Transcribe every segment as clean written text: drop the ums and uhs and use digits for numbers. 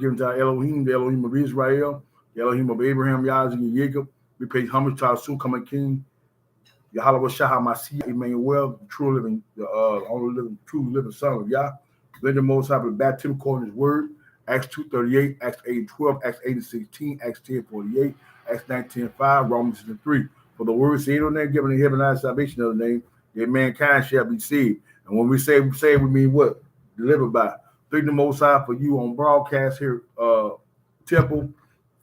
given to our Elohim, the Elohim of Israel, the Elohim of Abraham, Isaac, and Jacob. We pay homage to our soon coming King, Yahweh Shah Mashiach, Emmanuel, the true living, the only living, true living Son of Yah. Let the Most High for the baptism according to His word. Acts 2:38, Acts 8:12, Acts 8:16, Acts 10:48, Acts 19:5, Romans 3. For the word said, "No name given in heaven and salvation of the name, that mankind shall be saved." And when we say, we mean what? Delivered by. Thank the Most High for you on broadcast here, Temple,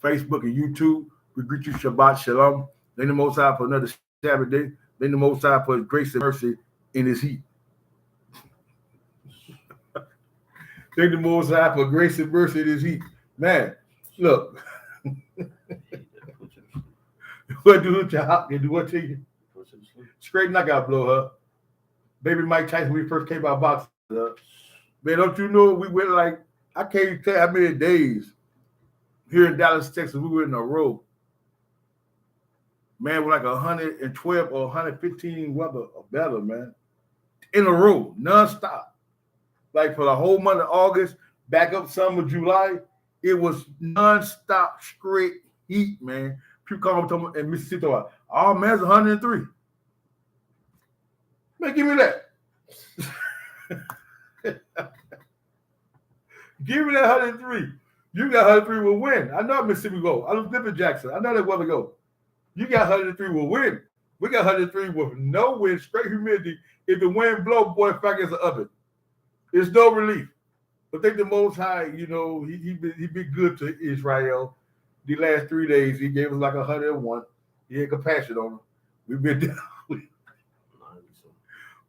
Facebook, and YouTube. We greet you Shabbat Shalom. Thank the Most High for another Sabbath day. Thank the Most High for His grace and mercy in His heat. Thank the Most High for grace and mercy in His heat. Man, look. What do with your hop? They do what to you? Straight knockout blow her. Baby Mike Tyson, when we first came out boxing. Man, don't you know we went like, I can't tell how many days here in Dallas, Texas, we were in a row. Man, we're like 112 or 115 weather or better, man. In a row, nonstop. Like for the whole month of August, back up summer, July, it was nonstop straight heat, man. People come up to me in Mississippi, oh man, it's 103. Man, give me that. Give me that 103. You got 103 will win. I know Mississippi go. I live in Jackson. I know that weather go. You got 103 will win. We got 103 with no wind, straight humidity. If the wind blow, boy, it's like it's an oven. There's no relief. But think the Most High, you know, he been good to Israel. The last 3 days, he gave us like 101. He had compassion on them. We've been down.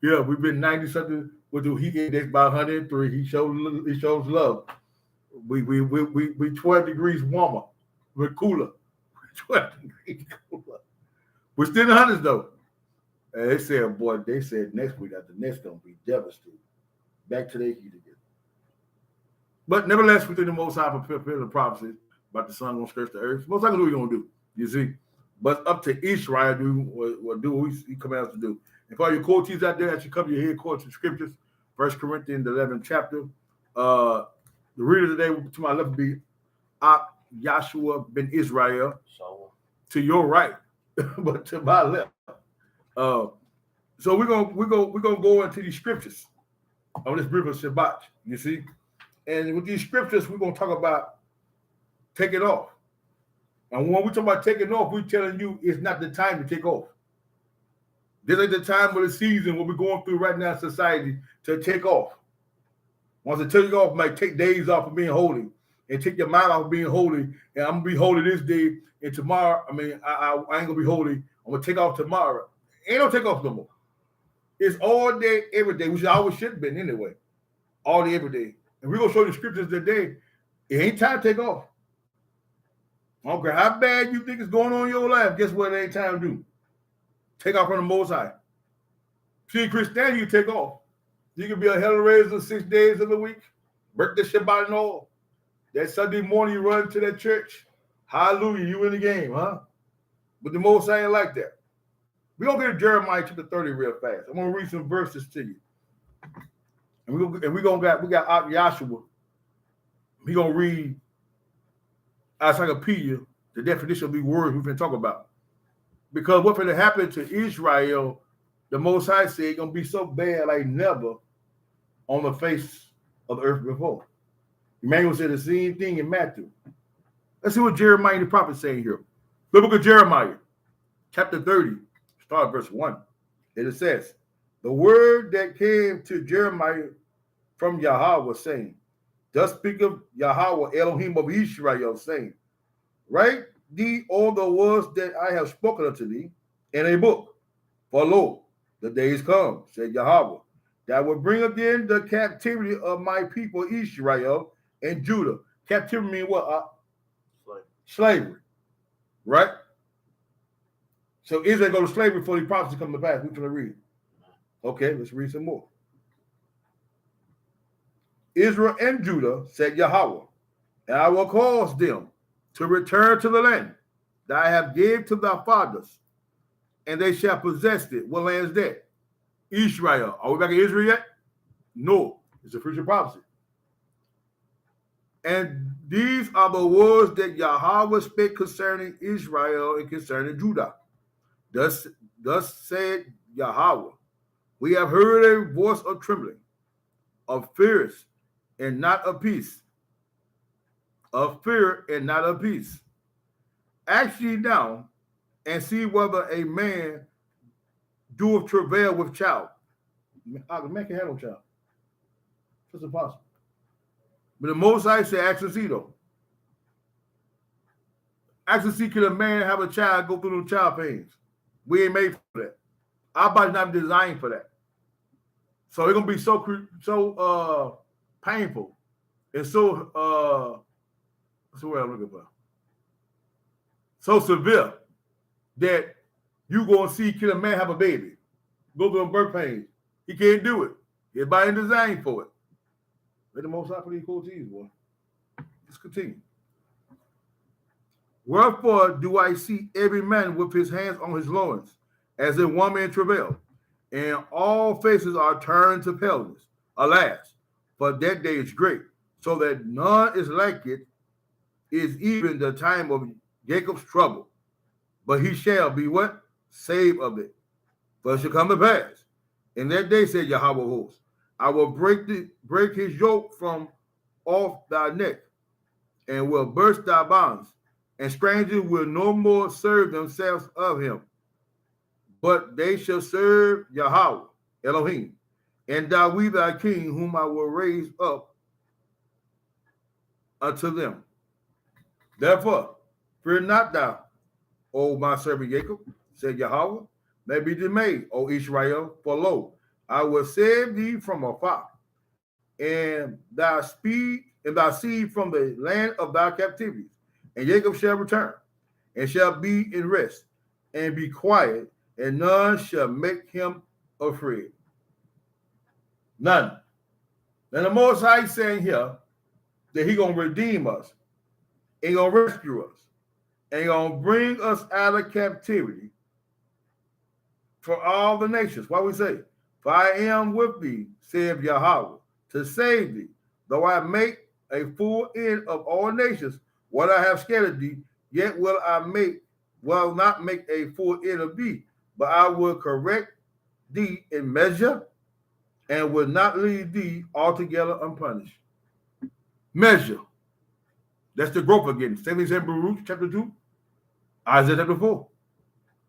Yeah, we've been 90 something. With the heat index by 103. He shows love. We 12 degrees warmer. We're cooler. 12 degrees cooler. We're still in the hundreds though. And they said next week after next gonna be devastating. Back to their heat again. But nevertheless, we think the Most High fulfill the prophecy about the sun gonna scorch the earth. Most likely what we're gonna do, you see. But up to Israel do what he commands us to do. And for all your quotes out there, as you cover your head quotes and scriptures, 1 Corinthians 11th chapter. The reader today to my left will be Yahshua ben Israel. To your right, but to my left. So we're gonna go into these scriptures on this brief of Shabbat, you see. And with these scriptures, we're gonna talk about taking off. And when we talk about taking off, we're telling you it's not the time to take off. This ain't the time of the season what we're going through right now in society to take off. Once I take off, might take days off of being holy and take your mind off of being holy. And I'm gonna be holy this day, and tomorrow, I ain't gonna be holy. I'm gonna take off tomorrow. Ain't no take off no more. It's all day, every day, which it always should have been anyway. All day, every day. And we're gonna show you the scriptures today. It ain't time to take off. I don't care how bad you think it's going on in your life. Guess what? It ain't time to do. Take off from the Most High. See, in Christianity, you take off. You can be a hell raiser 6 days of the week, break the Shabbat and all. That Sunday morning, you run to that church. Hallelujah, you in the game, huh? But the Most High ain't like that. We're going to get to Jeremiah chapter 30 real fast. I'm going to read some verses to you. And we got Yahshua. We're going to read encyclopedia, the definition of these words we've been talking about. Because what's going to happen to Israel, the Most High said, it's going to be so bad like never on the face of the earth before. Emmanuel said the same thing in Matthew. Let's see what Jeremiah the prophet is saying here. The book of Jeremiah, chapter 30, start at verse 1. And it says, the word that came to Jeremiah from Yahweh saying, thus speaketh Yahweh Elohim of Israel, saying, write thee all the words that I have spoken unto thee in a book. For lo, the days come, said Yahweh, that I will bring again the captivity of my people Israel and Judah. Captivity means what? Slavery. Right? So Israel go to slavery before the prophecy come to pass. We're going to read. Okay, let's read some more. Israel and Judah, said Yahweh, and I will cause them to return to the land that I have gave to thy fathers, and they shall possess it. What land is that? Israel. Are we back in Israel yet? No, it's a future prophecy. And These are the words that Yahweh spake concerning Israel and concerning Judah. Thus said Yahweh, we have heard a voice of trembling, of fears, and not of peace. Of fear and not of peace. Ask ye now, and see whether a man doeth travail with child. A man can have no child. It's impossible. But the Most High said, ask and see though. Ask and see, can a man have a child go through the child pains? We ain't made for that. Our body's not designed for that. So it's gonna be so painful and so what I'm looking for. So severe that you gonna see, can a man have a baby? Go through birth pains. He can't do it. His body ain't designed for it. Let the Most High for these cool teas, boy. Let's continue. Wherefore do I see every man with his hands on his loins, as a woman in travail, and all faces are turned to paleness. Alas, for that day is great, so that none is like it, is even the time of Jacob's trouble. But he shall be what? Saved of it. For it shall come to pass. In that day, said Yahweh hosts, I will break his yoke from off thy neck, and will burst thy bonds, and strangers will no more serve themselves of him, but they shall serve Yahweh, Elohim, and David thy king, whom I will raise up unto them. Therefore, fear not thou, O my servant Jacob, said Yahweh, may be dismayed, O Israel, for lo, I will save thee from afar, and thy seed from the land of thy captivity. And Jacob shall return, and shall be in rest, and be quiet, and none shall make him afraid. None. And the Most High is saying here that He's gonna redeem us, and gonna rescue us, and gonna bring us out of captivity for all the nations. Why we say, for I am with thee, saith Yahweh, to save thee, though I make a full end of all nations, what I have scattered thee, yet will not make a full end of thee, but I will correct thee in measure, and will not leave thee altogether unpunished. Measure. That's the growth again. 77 Baruch chapter 2, Isaiah chapter 4.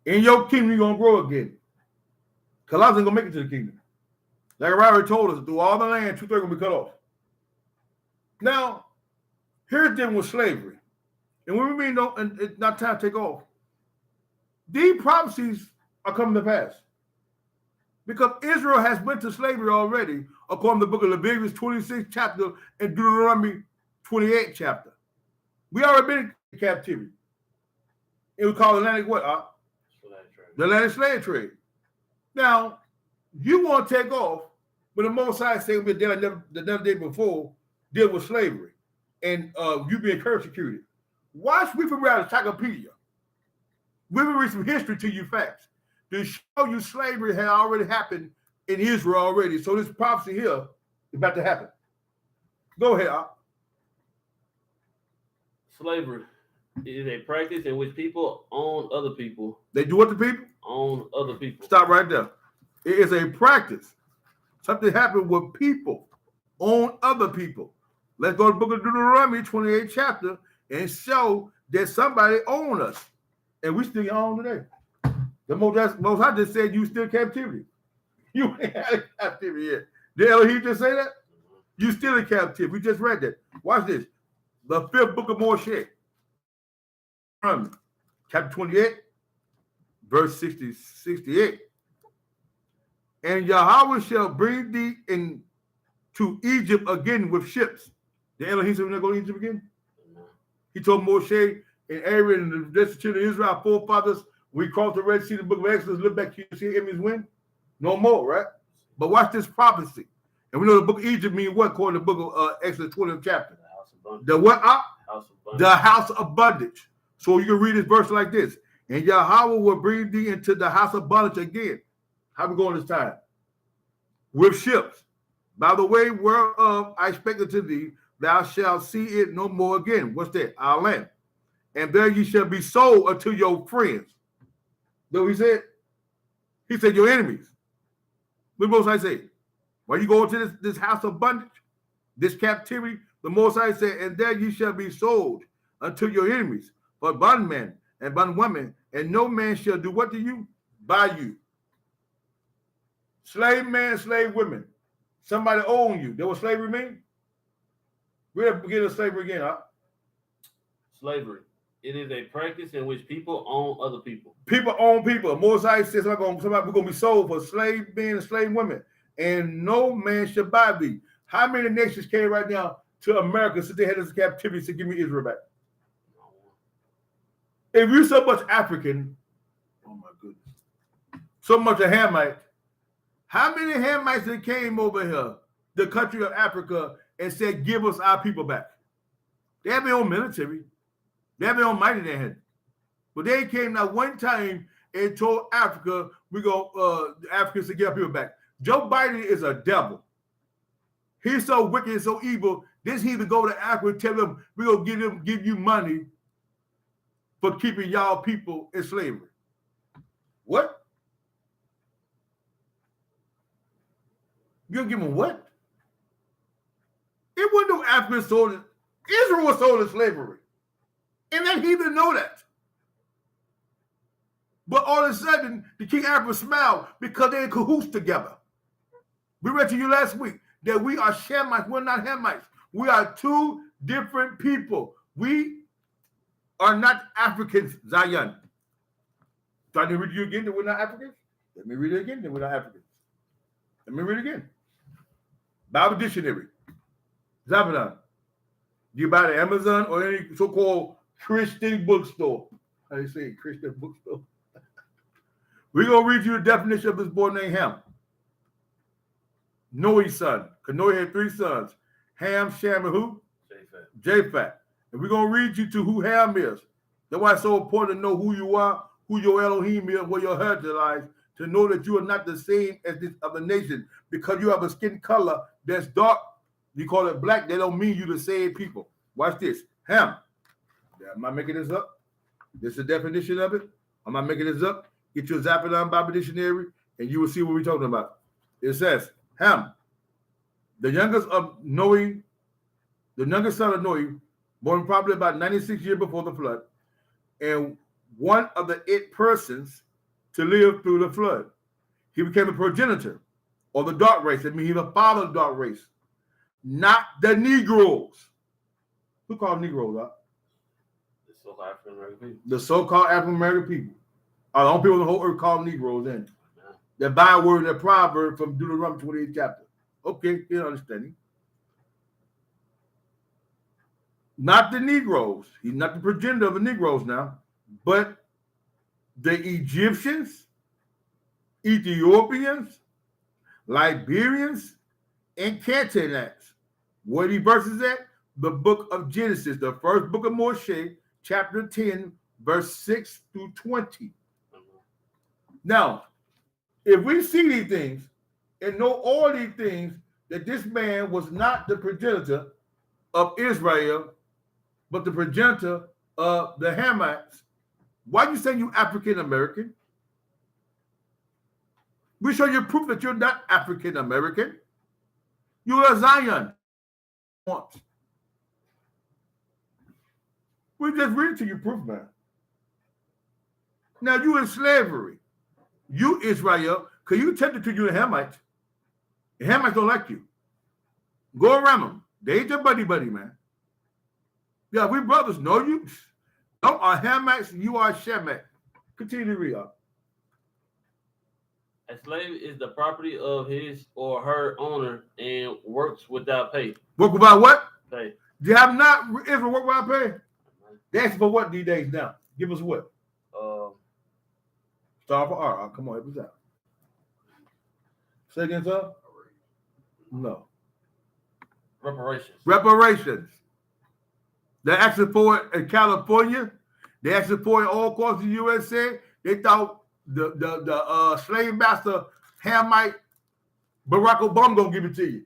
In your kingdom, you're going to grow again. Colossians ain't going to make it to the kingdom. Like I already told us, through all the land, 2/3 going to be cut off. Now, here's them with slavery. And when we mean no, and it's not time to take off, these prophecies are coming to pass. Because Israel has went to slavery already, according to the book of Leviticus 26 chapter and Deuteronomy 28 chapter. We already been in captivity. It was called Atlantic what? The Atlantic slave trade. Now, you want to take off, but the Most High say we did the day before deal with slavery, and you being persecuted. Watch we from around encyclopedia. We will read some history to you facts to show you slavery had already happened in Israel already. So this prophecy here is about to happen. Go ahead, Al. Slavery is a practice in which people own other people. They do what to people? Own other people. Stop right there. It is a practice. Something happened with people own other people. Let's go to the book of Deuteronomy 28 chapter and show that somebody owned us. And we still own today. The Most High just said you still in captivity. You ain't had a captivity yet. Did Elohim just say that? You still in captivity. We just read that. Watch this. The 5th book of Moshe. Chapter 28, verse 68. And Yahweh shall bring thee into Egypt again with ships. The Elohim said we're not going to Egypt again? He told Moshe and Aaron and the rest of the children of Israel, our forefathers, we crossed the Red Sea, the book of Exodus, look back, you see enemies win? No more, right? But watch this prophecy. And we know the book of Egypt means what, according to the book of Exodus 20th chapter? The what? House of the house of bondage. So you can read this verse like this. And Yahweh will bring thee into the house of bondage again. How we going this time? With ships. By the way whereof I spake unto thee, thou shalt see it no more again. What's that? Our land. And there ye shall be sold unto your friends. Though he said your enemies. The Most High said, while you go into this house of bondage, this captivity, the Most High said, and there ye shall be sold unto your enemies for bondmen and bondwomen, and no man shall do what to you? Buy you. Slave man, slave women. Somebody own you. That what slavery mean? We're beginning of slavery again, huh? Slavery. It is a practice in which people own other people. People own people. Moses says we're going to be sold for slave men and slave women, and no man shall buy thee. How many nations came right now to America since they had this captivity to give me Israel back? If you're so much African, oh my goodness, so much a Hamite, how many Hamites that came over here, the country of Africa, and said, give us our people back? They have their own military. They have their own might in their hand. But they came now one time and told Africa, the Africans to get our people back. Joe Biden is a devil. He's so wicked and so evil. This he even go to Africa and tell them, we're going to give you money for keeping y'all people in slavery. What? You're giving what? It wasn't no African sold. Israel was sold in slavery. And then he didn't know that. But all of a sudden, the King of Africa smiled because they're in cahoots together. We read to you last week that we are Shemites. We're not Hamites. We are two different people. We are not Africans, Zion. Trying to read you again that we're not Africans? Let me read it again that we're not Africans. Let me read it again. Bible Dictionary. Zabadon. Do you buy the Amazon or any so-called Christian bookstore? How do you say Christian bookstore? We're going to read you the definition of this boy named Ham. Noah's son. Because Noah had 3 sons. Ham, Shem, and who? Japheth. And we're going to read you to who Ham is. That's why it's so important to know who you are, who your Elohim is, where your heritage lies, to know that you are not the same as this other nation. Because you have a skin color that's dark, you call it black, they don't mean you the same people. Watch this. Ham. Am I making this up? This is the definition of it. I'm not making this up. Get your Zappadon Bible Dictionary, and you will see what we're talking about. It says, Ham, the youngest of Noah, the youngest son of Noah, born probably about 96 years before the flood, and one of the 8 persons to live through the flood. He became a progenitor, or the dark race. That means he's the father of the dark race, not the Negroes. Who called Negroes up? The so-called African American people. Are the only people in the whole earth called Negroes then. The byword, the proverb from Deuteronomy 28 chapter. Okay, you understanding. Not the Negroes. He's not the progenitor of the Negroes now, but the Egyptians, Ethiopians, Liberians, and Canaanites. Where the verses at? The book of Genesis, the first book of Moshe, chapter 10, verse 6 through 20. Now, if we see these things and know all these things, that this man was not the progenitor of Israel, but the progenitor of the Hamites, why you saying you African American? We show you proof that you're not African American. You're a Zion. We just read to you proof, man. Now you in slavery. You Israel, because you tempted to you the Hamites. The Hamites don't like you. Go around them. They ain't your buddy, man. Yeah, we brothers. No, you are Hamites, you are Shemet. Continue to read up. A slave is the property of his or her owner and works without pay. Work without what? Pay. You have not Israel work without pay? They ask for what these days now? Give us what? Start for R. Come on, help us out. Say again, sir? No. Reparations. They're asking for it in California. They asked for it all across the USA. They thought the slave master Hamite Barack Obama gonna give it to you.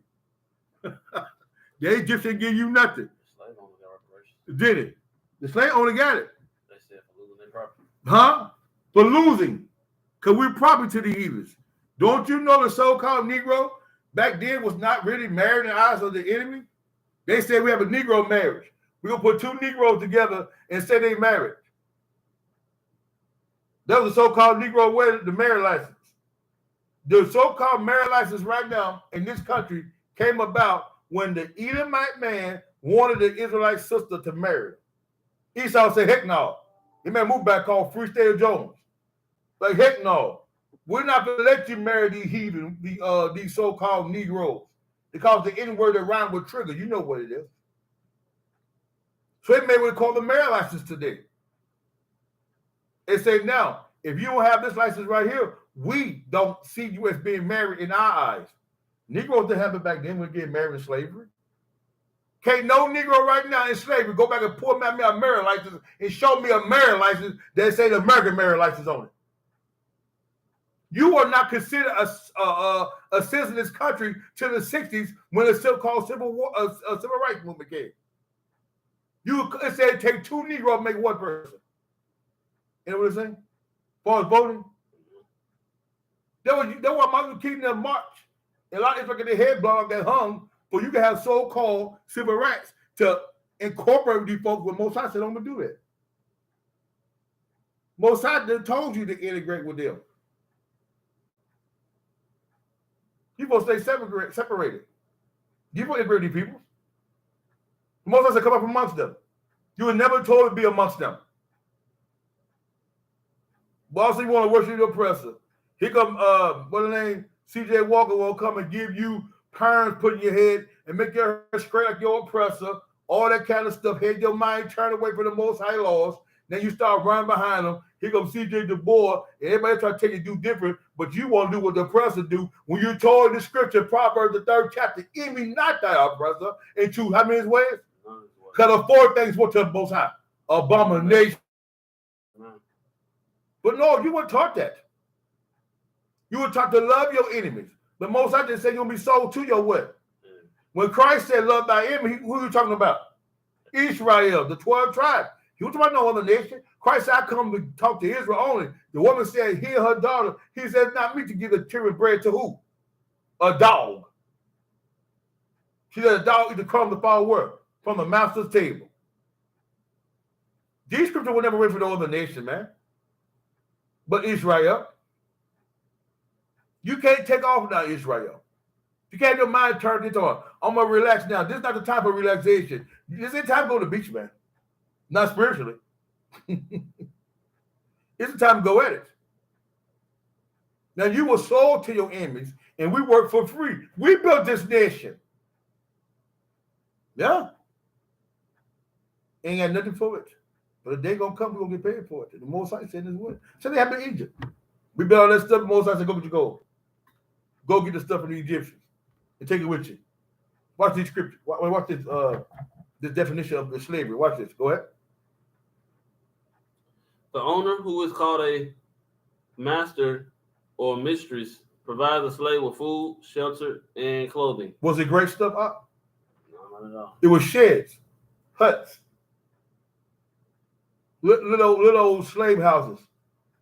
The Egyptian give you nothing. The slave owner got reparations. Did it? The slave owner got it. They said for losing their property. Huh? For losing. Because we're property to the heathens. Don't you know the so-called Negro back then was not really married in the eyes of the enemy? They said we have a Negro marriage. We're going to put two Negroes together and say they married. That was the so-called Negro wedding, the marriage license. The so-called marriage license right now in this country came about when the Edomite man wanted the Israelite sister to marry her. Esau said, heck no. He made a move back called Freestyle Jones. Like, heck no. We're not going to let you marry these heathen, these so-called Negroes. Because the N-word that rhyme with trigger, you know what it is. So they made what they call the marriage license today. They say now, if you don't have this license right here, we don't see you as being married in our eyes. Negroes didn't have it back then when they get married in slavery. Can't no Negro right now in slavery go back and pull me a marriage license and show me a marriage license that say the American marriage license on it. You are not considered a citizen of this country till the 60s when the so-called civil rights movement came. It said take two Negroes to make one person. You know what I'm saying? As far as voting. That was Martin Luther King in March. And a lot of people get their head blown that hung for you can have so-called civil rights to incorporate these folks when Mosai said, I'm going to do that. Mosai told you to integrate with them. You're supposed to stay separated. You're supposed to integrate with these people. Mosai said, come up amongst them. You were never told to be amongst them. But also you want to worship the oppressor. Here come, what's the name? C.J. Walker will come and give you perms put in your head and make your hair straight like your oppressor, all that kind of stuff. Had your mind turned away from the Most High laws. Then you start running behind them. Here comes C.J. Du Bois, and everybody try to tell you to do different, but you want to do what the oppressor do. When you're told in the scripture, Proverbs the 3rd chapter, envy not thy oppressor, into how many ways? Because the 4 things were to the Most High. Abomination. But no, you weren't taught that. You were taught to love your enemies. But most I just say you're going to be sold to your what? When Christ said love thy enemy, who are you talking about? Israel, the 12 tribes. He was talking about no other nation. Christ said, I come to talk to Israel only. The woman said, hear her daughter. He said, not me to give the children bread to who? A dog. She said, a dog eat the crumb to fall where? From the master's table. These scriptures were never written for no other nation, man. But Israel. You can't take off now, Israel. You can't have your mind turned into I'm going to relax now. This is not the time for relaxation. This ain't time to go to the beach, man. Not spiritually. It's the time to go at it. Now, you were sold to your enemies, and we work for free. We built this nation. Yeah. Ain't got nothing for it. But the day going to come, we're going to get paid for it. And the Most High said this wood. So they happened in Egypt. We built all that stuff. The Most High said, go get your gold. Go get the stuff from the Egyptians and take it with you. Watch these scriptures. Watch this definition of the slavery. Watch this. Go ahead. The owner, who is called a master or mistress, provides a slave with food, shelter, and clothing. Was it great stuff up? No, not at all. It was sheds, huts, little old slave houses.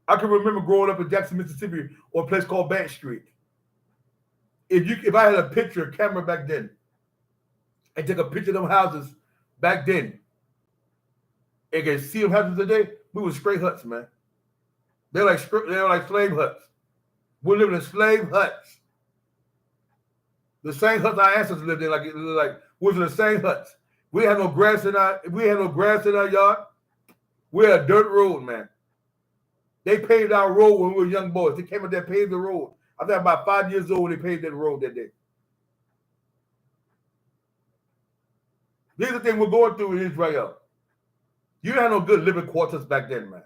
I can remember growing up in Jackson, Mississippi, on a place called Bank Street. If I had a picture, camera back then, and take a picture of them houses back then, and can see them houses today, we were straight huts, man. They're like slave huts. We're living in slave huts. The same huts our ancestors lived in, was the same huts. We had no grass in our yard. We had a dirt road, man. They paved our road when we were young boys. They came up there, paved the road. I think about 5 years old, they paved that road that day. These are the things we're going through in Israel. You didn't have no good living quarters back then, man.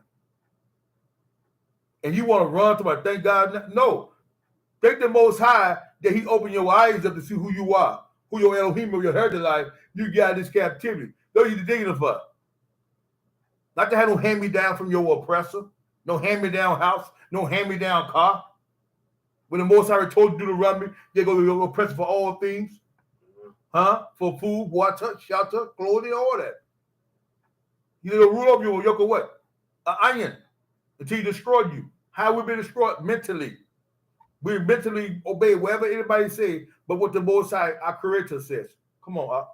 And you want to run to my thank God? No. Thank the Most High that He opened your eyes up to see who you are, who your Elohim or your heritage life. You got this captivity. Those are the digging for. Not to have no hand-me-down from your oppressor, no hand-me-down house, no hand-me-down car. When the Most High told you to run me, they're going to be your oppressor for all things. For food, water, shelter, clothing, all that. You need to rule over you a yoke of what? An iron until he destroyed you. How we been destroyed? Mentally. We mentally obey whatever anybody say, but what the Most High, our Creator, says. Come on,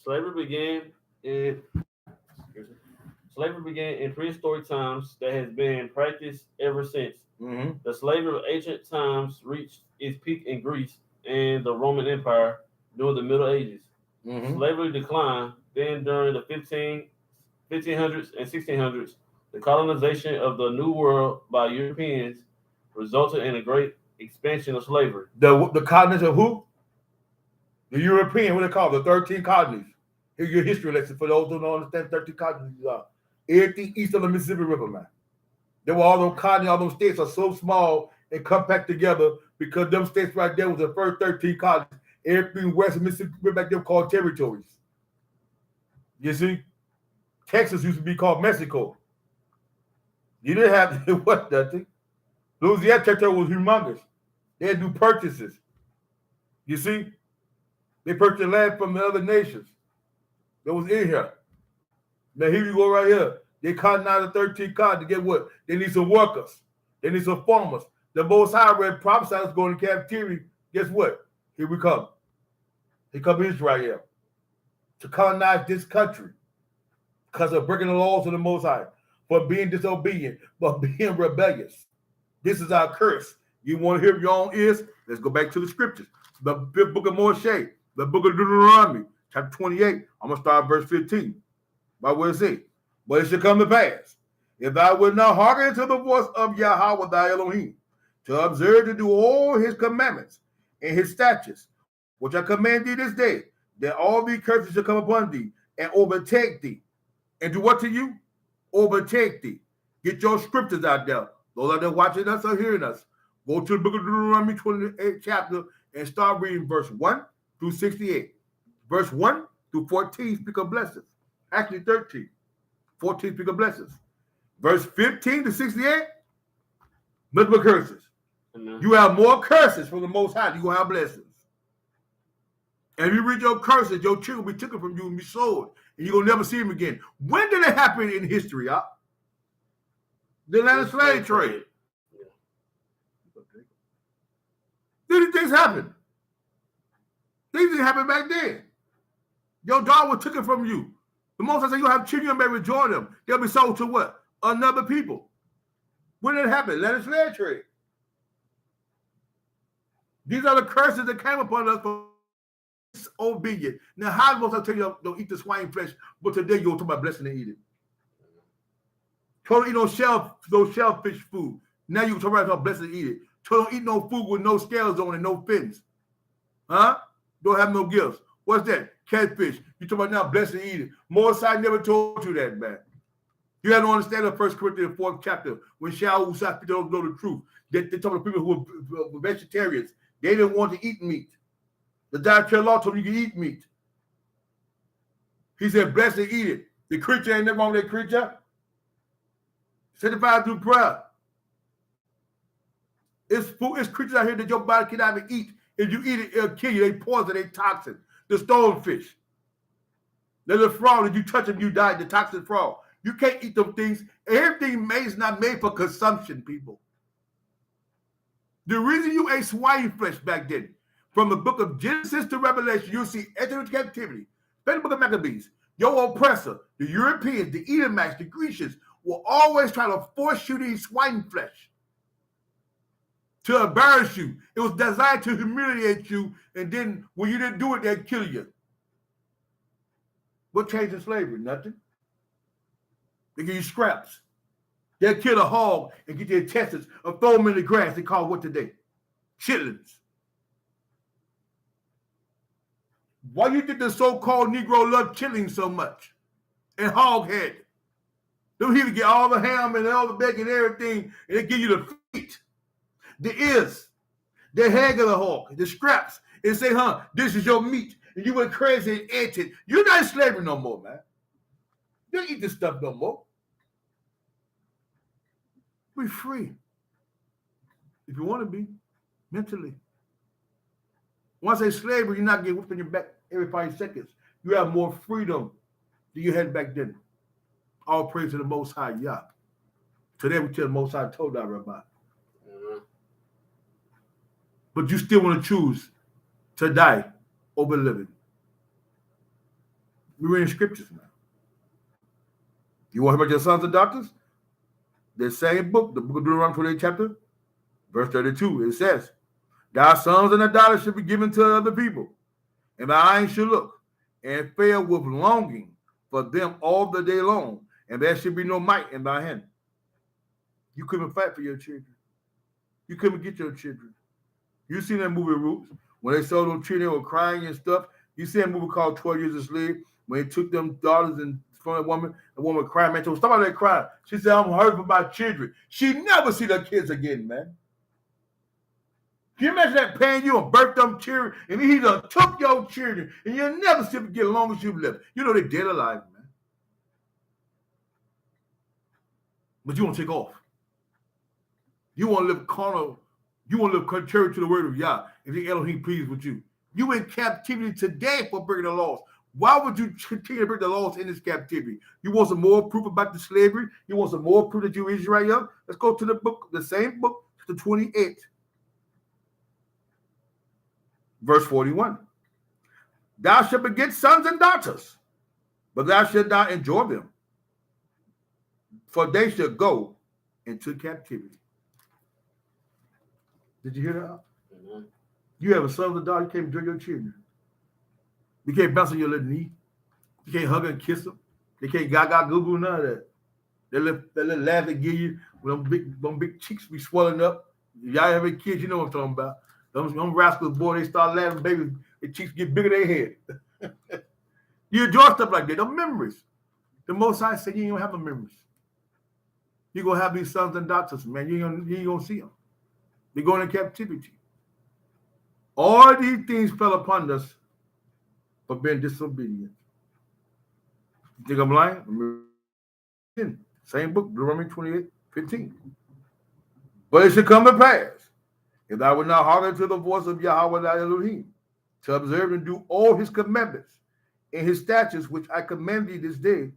Slavery began in prehistoric times that has been practiced ever since. Mm-hmm. The slavery of ancient times reached its peak in Greece and the Roman Empire during the Middle Ages. Mm-hmm. Slavery declined. Then during the 1500s and 1600s, the colonization of the New World by Europeans resulted in a great expansion of slavery. The colonies of who? The European, what they call the 13 colonies. Here's your history lesson for those who don't understand 13 colonies are. Everything east of the Mississippi River, man. There were all those colonies, all those states are so small and compact together because them states right there was the first 13 colonies. Everything west of Mississippi River back there called territories. You see? Texas used to be called Mexico. You didn't have what nothing. Louisiana territory was humongous. They had to do purchases. You see? They purchased land from the other nations that was in here. Now here you go right here. They colonized the 13 colonies to get what? They need some workers. They need some farmers. The Most High read prophesied us going to captivity. Guess what? Here we come. Here come Israel to colonize this country because of breaking the laws of the Most High, for being disobedient, but being rebellious. This is our curse. You want to hear your own ears? Let's go back to the scriptures. The fifth book of Moshe, the book of Deuteronomy, chapter 28. I'm going to start verse 15. By what it say? But it shall come to pass, if thou wilt not hearken to the voice of Yahweh thy Elohim, to observe to do all his commandments and his statutes, which I command thee this day, that all these curses shall come upon thee and overtake thee. And do what to you? Overtake thee. Get your scriptures out there. Those out there watching us or hearing us. Go to the book of Deuteronomy 28 chapter and start reading verse 1 through 68. Verse 1 through 14 speak of blessings. Actually 13. 14 speak of blessings. Verse 15 to 68, multiple curses. Mm-hmm. You have more curses from the Most High. You're going to have blessings. And if you read your curses, your children will be taken from you and be sold. And you're going to never see them again. When did it happen in history, huh? The Atlantic slave trade. Yeah. These things happen. These things happened back then. Your dog was taken from you. The Most High said you'll have children, you may enjoy them. They'll be sold to what? Another people. When did it happen? Atlantic slave trade. These are the curses that came upon us for disobedient. Now, how the Most High tell you don't eat the swine flesh, but today you're talking about blessing and eat it? Told eat no shellfish food. Now you talk about blessing and eat it. Told don't eat no food with no scales on it, no fins. Huh? Don't have no gills. What's that? Catfish. You talk about now blessed and eat it. Mosai never told you that, man. You have to understand the 1 Corinthians 4th chapter when Shaul Usai don't know the truth. They talk about people who were vegetarians. They didn't want to eat meat. The dietary law told you can eat meat. He said, bless and eat it. The creature ain't nothing wrong with that creature. Sanctified through prayer. It's creatures out here that your body cannot even eat. If you eat it, it'll kill you. They poison, they toxin. The stonefish. There's a frog. If you touch them, you die. The toxic frog. You can't eat them things. Everything is not made for consumption, people. The reason you ate swine flesh back then, from the book of Genesis to Revelation, you'll see ethnic captivity. Then the book of Maccabees, your oppressor, the Europeans, the Edomites, the Grecians, will always try to force you to eat swine flesh, to embarrass you. It was designed to humiliate you, and then when you didn't do it, they'd kill you. What changed in slavery? Nothing. They give you scraps. They'll kill a hog and get their intestines and throw them in the grass. They call it what today? Chitlins. Why you think the so-called Negro love chitlins so much? And hog head. Them here get all the ham and all the bacon and everything, and they give you the feet, the ears, the head of the hog, the scraps, and say, this is your meat. And you went crazy and ate it. You're not in slavery no more, man. You don't eat this stuff no more. Be free. If you want to be, mentally. When I say slavery, you're not getting whipped on your back every 5 seconds. You have more freedom than you had back then. All praise to the Most High, Yah. Today we tell the Most High told our Rabbi. But you still want to choose to die over living. We read in scriptures now. You want to hear about your sons and daughters? The same book, the book of Deuteronomy 28 chapter, verse 32, it says, thy sons and thy daughters should be given to other people, and thy eyes should look, and fail with longing for them all the day long, and there should be no might in thy hand. You couldn't fight for your children. You couldn't get your children. You seen that movie Roots? When they saw those children, they were crying and stuff. You see that movie called 12 Years a Slave? When they took them daughters and from the woman cried, man, told somebody that cried. She said, I'm hurt for my children. She never see their kids again, man. Can you imagine that paying you and birth them children, and he done took your children, and you'll never see them again as long as you live. You know they're dead alive, man. But you want to take off. You want to live carnal. You want to live contrary to the word of Yah, and the Elohim pleased with you. You in captivity today for breaking the laws. Why would you continue to break the laws in this captivity? You want some more proof about the slavery? You want some more proof that you Israel? Let's go to the book, the same book, to 28. Verse 41. Thou shalt beget sons and daughters, but thou shalt not enjoy them, for they shall go into captivity. Did you hear that? Mm-hmm. You have a son and daughter, you can't enjoy your children. You can't bounce on your little knee. You can't hug and kiss them. They can't gaga goo goo, none of that. That little laugh they give you when them big cheeks be swelling up. Y'all have any kids, you know what I'm talking about. Them rascals, boy, they start laughing, baby, their cheeks get bigger than their head. You enjoy stuff like that. The memories. The Most High said you ain't gonna have the memories. You're gonna have these sons and daughters, man. You ain't gonna see them. They're going in captivity. All these things fell upon us for being disobedient. You think I'm lying? Same book, Deuteronomy 28:15. But it should come to pass, if thou wilt not hearken to the voice of Yahweh thy Elohim, to observe and do all his commandments and his statutes, which I command thee this day,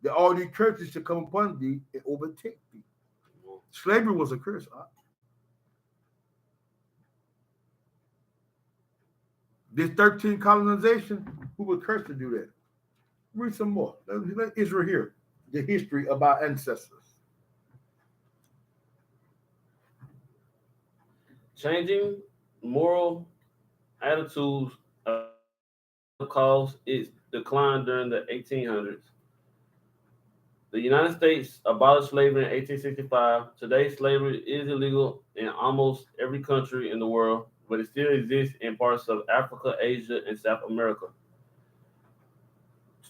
that all these curses shall come upon thee and overtake thee. Slavery was a curse. This 13 colonization, who was cursed to do that? Read some more. Let Israel hear the history of our ancestors. Changing moral attitudes caused its decline during the 1800s. The United States abolished slavery in 1865. Today, slavery is illegal in almost every country in the world, but it still exists in parts of Africa, Asia, and South America.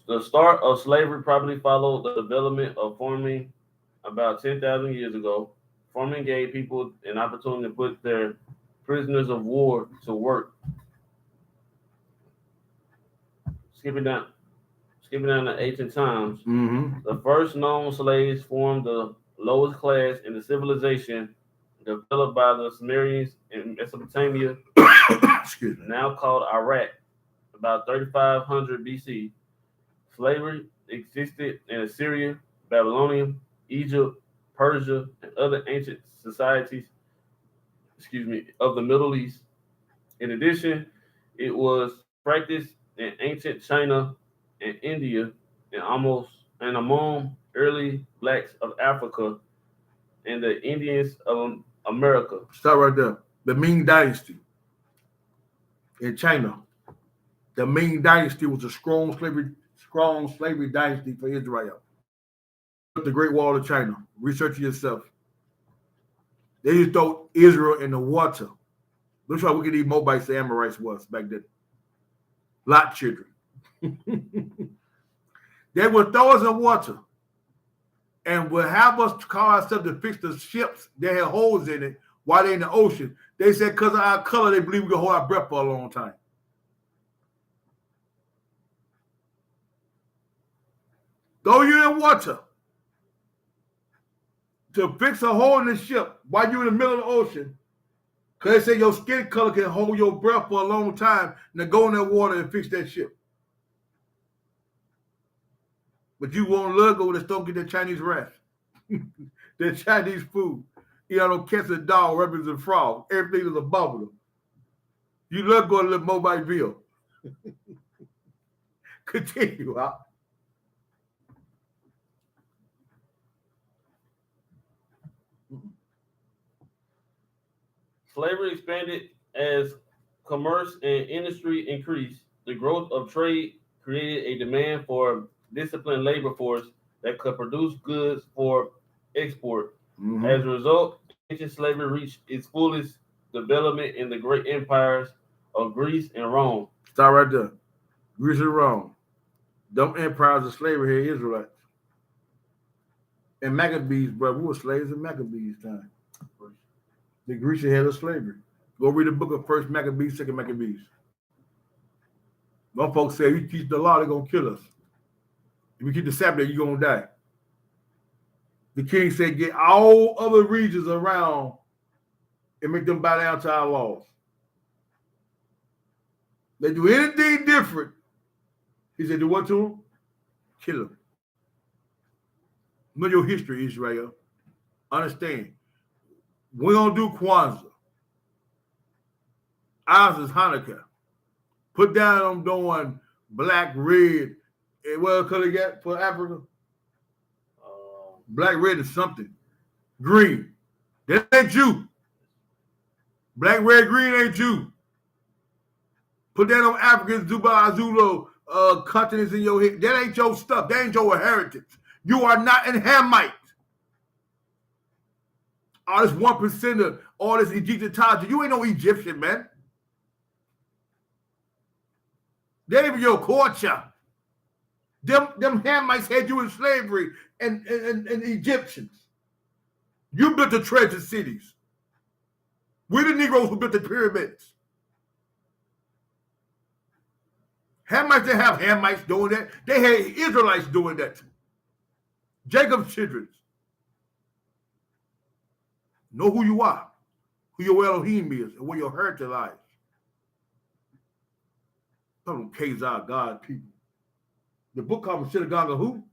The start of slavery probably followed the development of farming about 10,000 years ago. Farming gave people an opportunity to put their prisoners of war to work. Skipping down to ancient times, the first known slaves formed the lowest class in the civilization developed by the Sumerians in Mesopotamia, now called Iraq, about 3500 BC. Slavery existed in Assyria, Babylonia, Egypt, Persia, and other ancient societies, of the Middle East. In addition, it was practiced in ancient China and India, and among early blacks of Africa and the Indians of America. Stop right there. The Ming Dynasty in China. The Ming Dynasty was a strong slavery dynasty for Israel. The Great Wall of China. Research it yourself. They used to throw Israel in the water. Look how wicked these Moabites, the Amorites was back then. Lot children. They would throw us in water and would have us call ourselves to fix the ships that had holes in it while they're in the ocean. They said because of our color, they believe we can hold our breath for a long time. Throw you in water to fix a hole in the ship while you're in the middle of the ocean Because they say your skin color can hold your breath for a long time. Now go in that water and fix that shit. But you won't go to don't get the Chinese rice. The Chinese food. You know, don't catch a dog, rabbits and frogs. Everything is a bubble. You love going to live Mobileville. Continue, huh? Slavery expanded as commerce and industry increased. The growth of trade created a demand for disciplined labor force that could produce goods for export. Mm-hmm. As a result, ancient slavery reached its fullest development in the great empires of Greece and Rome. Stop right there. Greece and Rome. Them empires of slavery here, Israelites. And Maccabees, bro, we were slaves in Maccabees' time. The Grecian had of slavery. Go read the book of First Maccabees, Second Maccabees. My folks say, if you teach the law, they're going to kill us. If you keep the Sabbath, you're going to die. The king said, get all other regions around and make them bow down to our laws. They do anything different. He said, do what to them? Kill them. Know your history, Israel. Understand. We're going to do Kwanzaa. Ours is Hanukkah. Put down on doing black, red. What color you got for Africa? Black, red, and something. Green. That ain't you. Black, red, green ain't you. Put that on Africans, Dubai, Zulu, continents in your head. That ain't your stuff. That ain't your heritage. You are not an Hamite. All this 1%, all this Egyptology. You ain't no Egyptian, man. That ain't even your culture. Them Hamites had you in slavery and Egyptians. You built the treasure cities. We're the Negroes who built the pyramids. Hamites didn't have Hamites doing that. They had Israelites doing that. Jacob's children. Know who you are, who your Elohim is, and where your heritage lies. Some Khazar God people. The book called the Synagogue of who?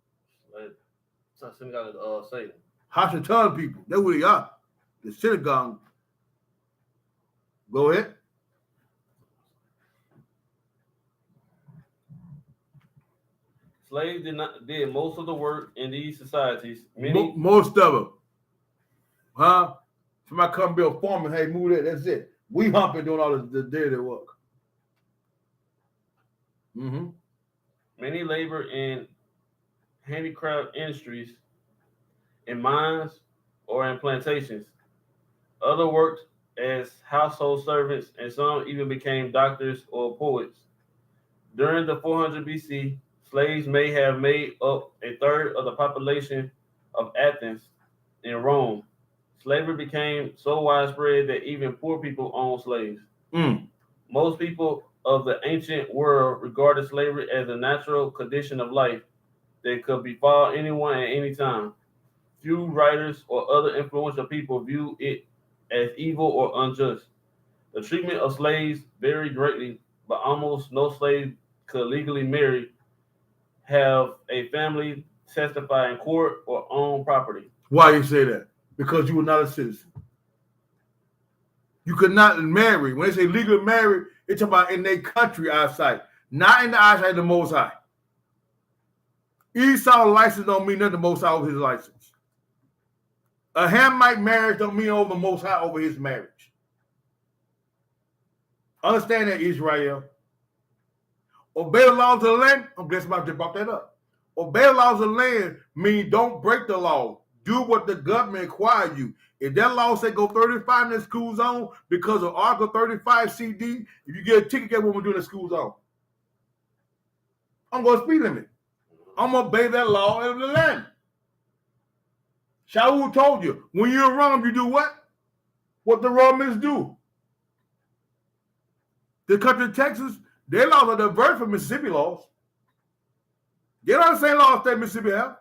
It's not Synagogue of Satan. Hashatan people. That's who they are. The synagogue. Go ahead. Slaves did most of the work in these societies. Most of them. Huh? Somebody come be a farmer, hey, move that. That's it. We humping doing all the dirty work. Mm-hmm. Many labor in handicraft industries, in mines, or in plantations. Other worked as household servants, and some even became doctors or poets. During the 400 BC, slaves may have made up a third of the population of Athens in Rome. Slavery became so widespread that even poor people owned slaves. Most people of the ancient world regarded slavery as a natural condition of life that could befall anyone at any time. Few writers or other influential people view it as evil or unjust. The treatment of slaves varied greatly, but almost no slave could legally marry, have a family, testify in court, or own property. Why you say that? Because you were not a citizen. You could not marry. When they say legally married, it's about in their country eyesight, not in the eyesight of the Most High. Esau's license don't mean nothing the Most High over his license. A Hamite marriage don't mean over the Most High over his marriage. Understand that, Israel. Obey the laws of the land. I'm blessed about to brought that up. Obey the laws of the land means don't break the law. Do what the government requires you. If that law say go 35 in the school zone because of Article 35 CD, if you get a ticket, get what we're doing in the school zone. I'm going to speed limit. I'm going to obey that law of the land. Shaul told you, when you're in Rome, you do what? What the Romans do. The country of Texas, their laws are diverse from Mississippi laws. They're not the same laws that Mississippi have.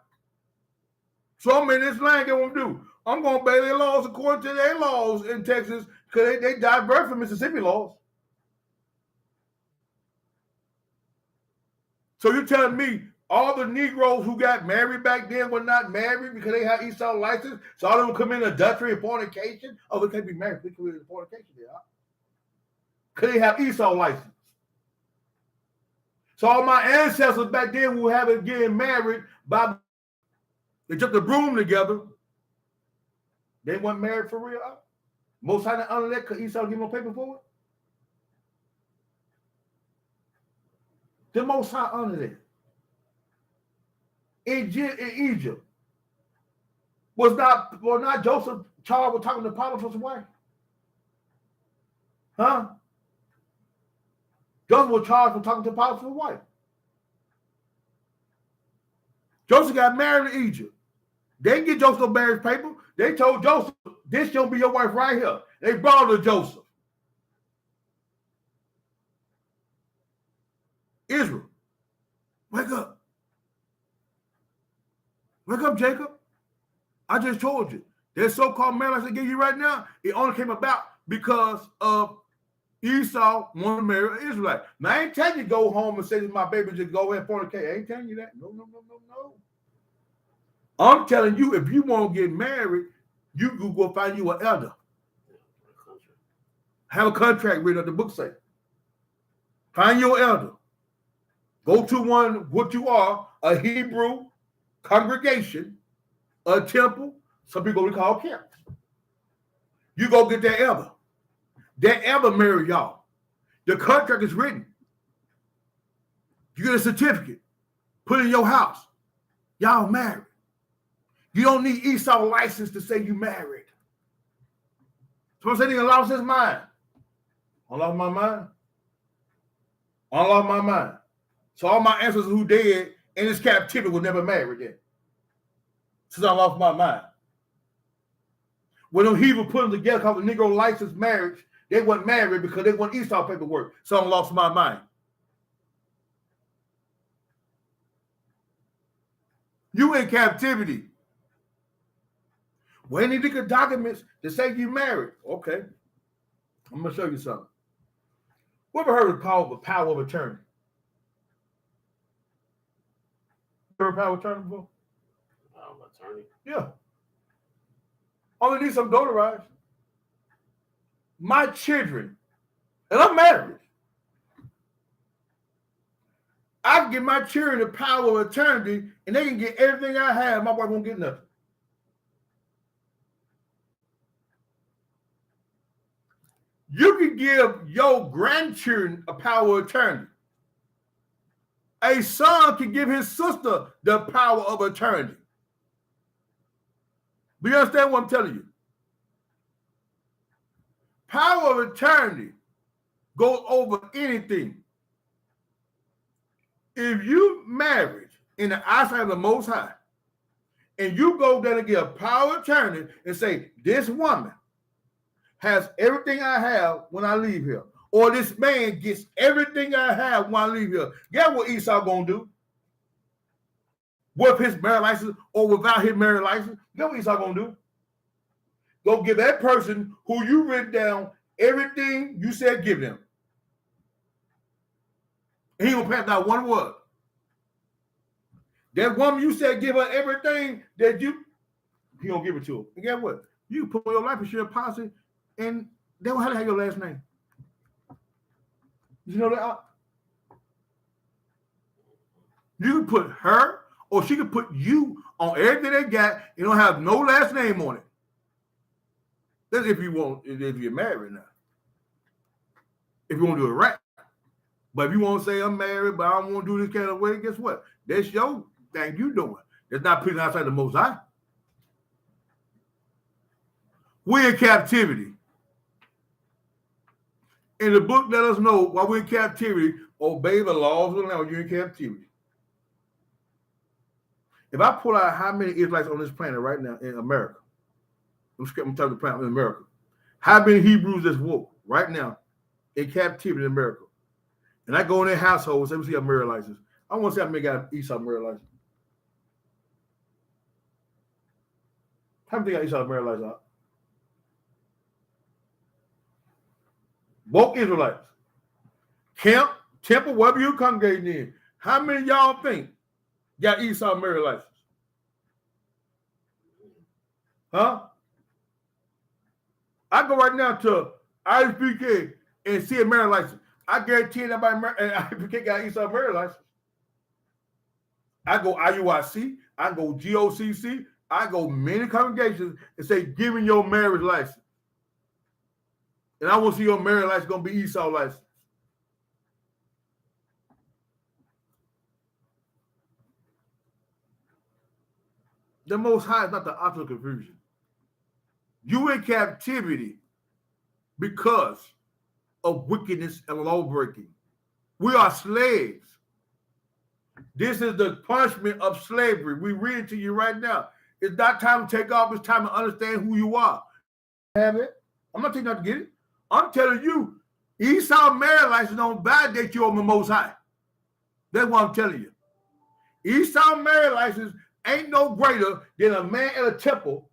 So I'm in this land, get what I'm do. I'm going to obey their laws according to their laws in Texas Because they divert from Mississippi laws. So you're telling me all the Negroes who got married back then were not married because they had Esau license? So all of them come in adultery and fornication? Oh, they can't be married. They can be in fornication there. Because they have Esau license. So all my ancestors back then who have it getting married, they took the broom together. They weren't married for real. Most High didn't honor that because Esau didn't give no paper for it. The Most High honored it. In Egypt, was not Joseph charged with talking to Potiphar's wife? Huh? Joseph was charged with talking to Potiphar's wife. Joseph got married in Egypt. They didn't get Joseph marriage paper. They told Joseph, this gonna be your wife right here. They brought her to Joseph. Israel, wake up. Wake up, Jacob. I just told you. That so-called marriage I gave you right now, it only came about because of Esau wanted to marry an Israelite. Now, I ain't telling you to go home and say to my baby, just go ahead and fornicate. I ain't telling you that. No. I'm telling you, if you want to get married, you can go find you an elder. Have a contract written up, the book say. Find your elder. Go to one, what you are, a Hebrew congregation, a temple, some people we call camps. You go get that elder. That elder marry y'all. The contract is written. You get a certificate. Put it in your house. Y'all married. You don't need Esau license to say you married. Someone said he lost his mind. I lost my mind. I lost my mind. So all my ancestors who dead in this captivity were never married then. Since I lost my mind. When them Hebrews put them together called the Negro license marriage, they weren't married because they want Esau paperwork. So I lost my mind. You in captivity. When you get documents to say you married, okay. I'm gonna show you something. Who ever heard of power of attorney? Ever heard of power of attorney before? Attorney. Yeah. Only need some notarized. My children, and I'm married. I can give my children the power of attorney, and they can get everything I have. My wife won't get nothing. You can give your grandchildren a power of attorney. A son can give his sister the power of attorney. Do you understand what I'm telling you? Power of attorney goes over anything. If you married in the eyesight of the Most High, and you go there and get a power of attorney and say, this woman has everything I have when I leave here, or this man gets everything I have when I leave here, guess what Esau gonna do? With his marriage license or without his marriage license, guess what Esau gonna do? Go give that person who you written down everything you said give them. He gonna pass out one word. That woman you said give her everything that he gonna give it to her. And guess what? You put your life insurance policy, and they don't have to have your last name. You know that? You can put her, or she can put you on everything they got. You don't have no last name on it. That's if you want, if you're married now. If you want to do it right. But if you want to say I'm married, but I don't want to do this kind of way, guess what? That's your thing you doing. That's not putting outside the Most High. We're in captivity. And the book let us know while we're in captivity, obey the laws of the land when you're in captivity. If I pull out how many Israelites on this planet right now in America, I'm talking the planet in America, how many Hebrews is woke right now in captivity in America? And I go in their households, let me see a marriage license. I want to see how many got Esau marriage license. How many got Esau marriage license? Both Israelites. Camp, temple, wherever you congregating in. How many of y'all think got Esau marriage license? Huh? I go right now to ISPK and see a marriage license. I guarantee nobody ISPK got Esau marriage license. I go IUIC, I go GOCC, I go many congregations and say, give me your marriage license. And I want to see your marriage license going to be Esau license. The Most High is not the author of confusion. You in captivity because of wickedness and law breaking. We are slaves. This is the punishment of slavery. We read it to you right now. It's not time to take off. It's time to understand who you are. Have it? I'm not telling you not to get it. I'm telling you, Esau marriage license don't validate you on the Most High. That's what I'm telling you. Esau marriage license ain't no greater than a man at a temple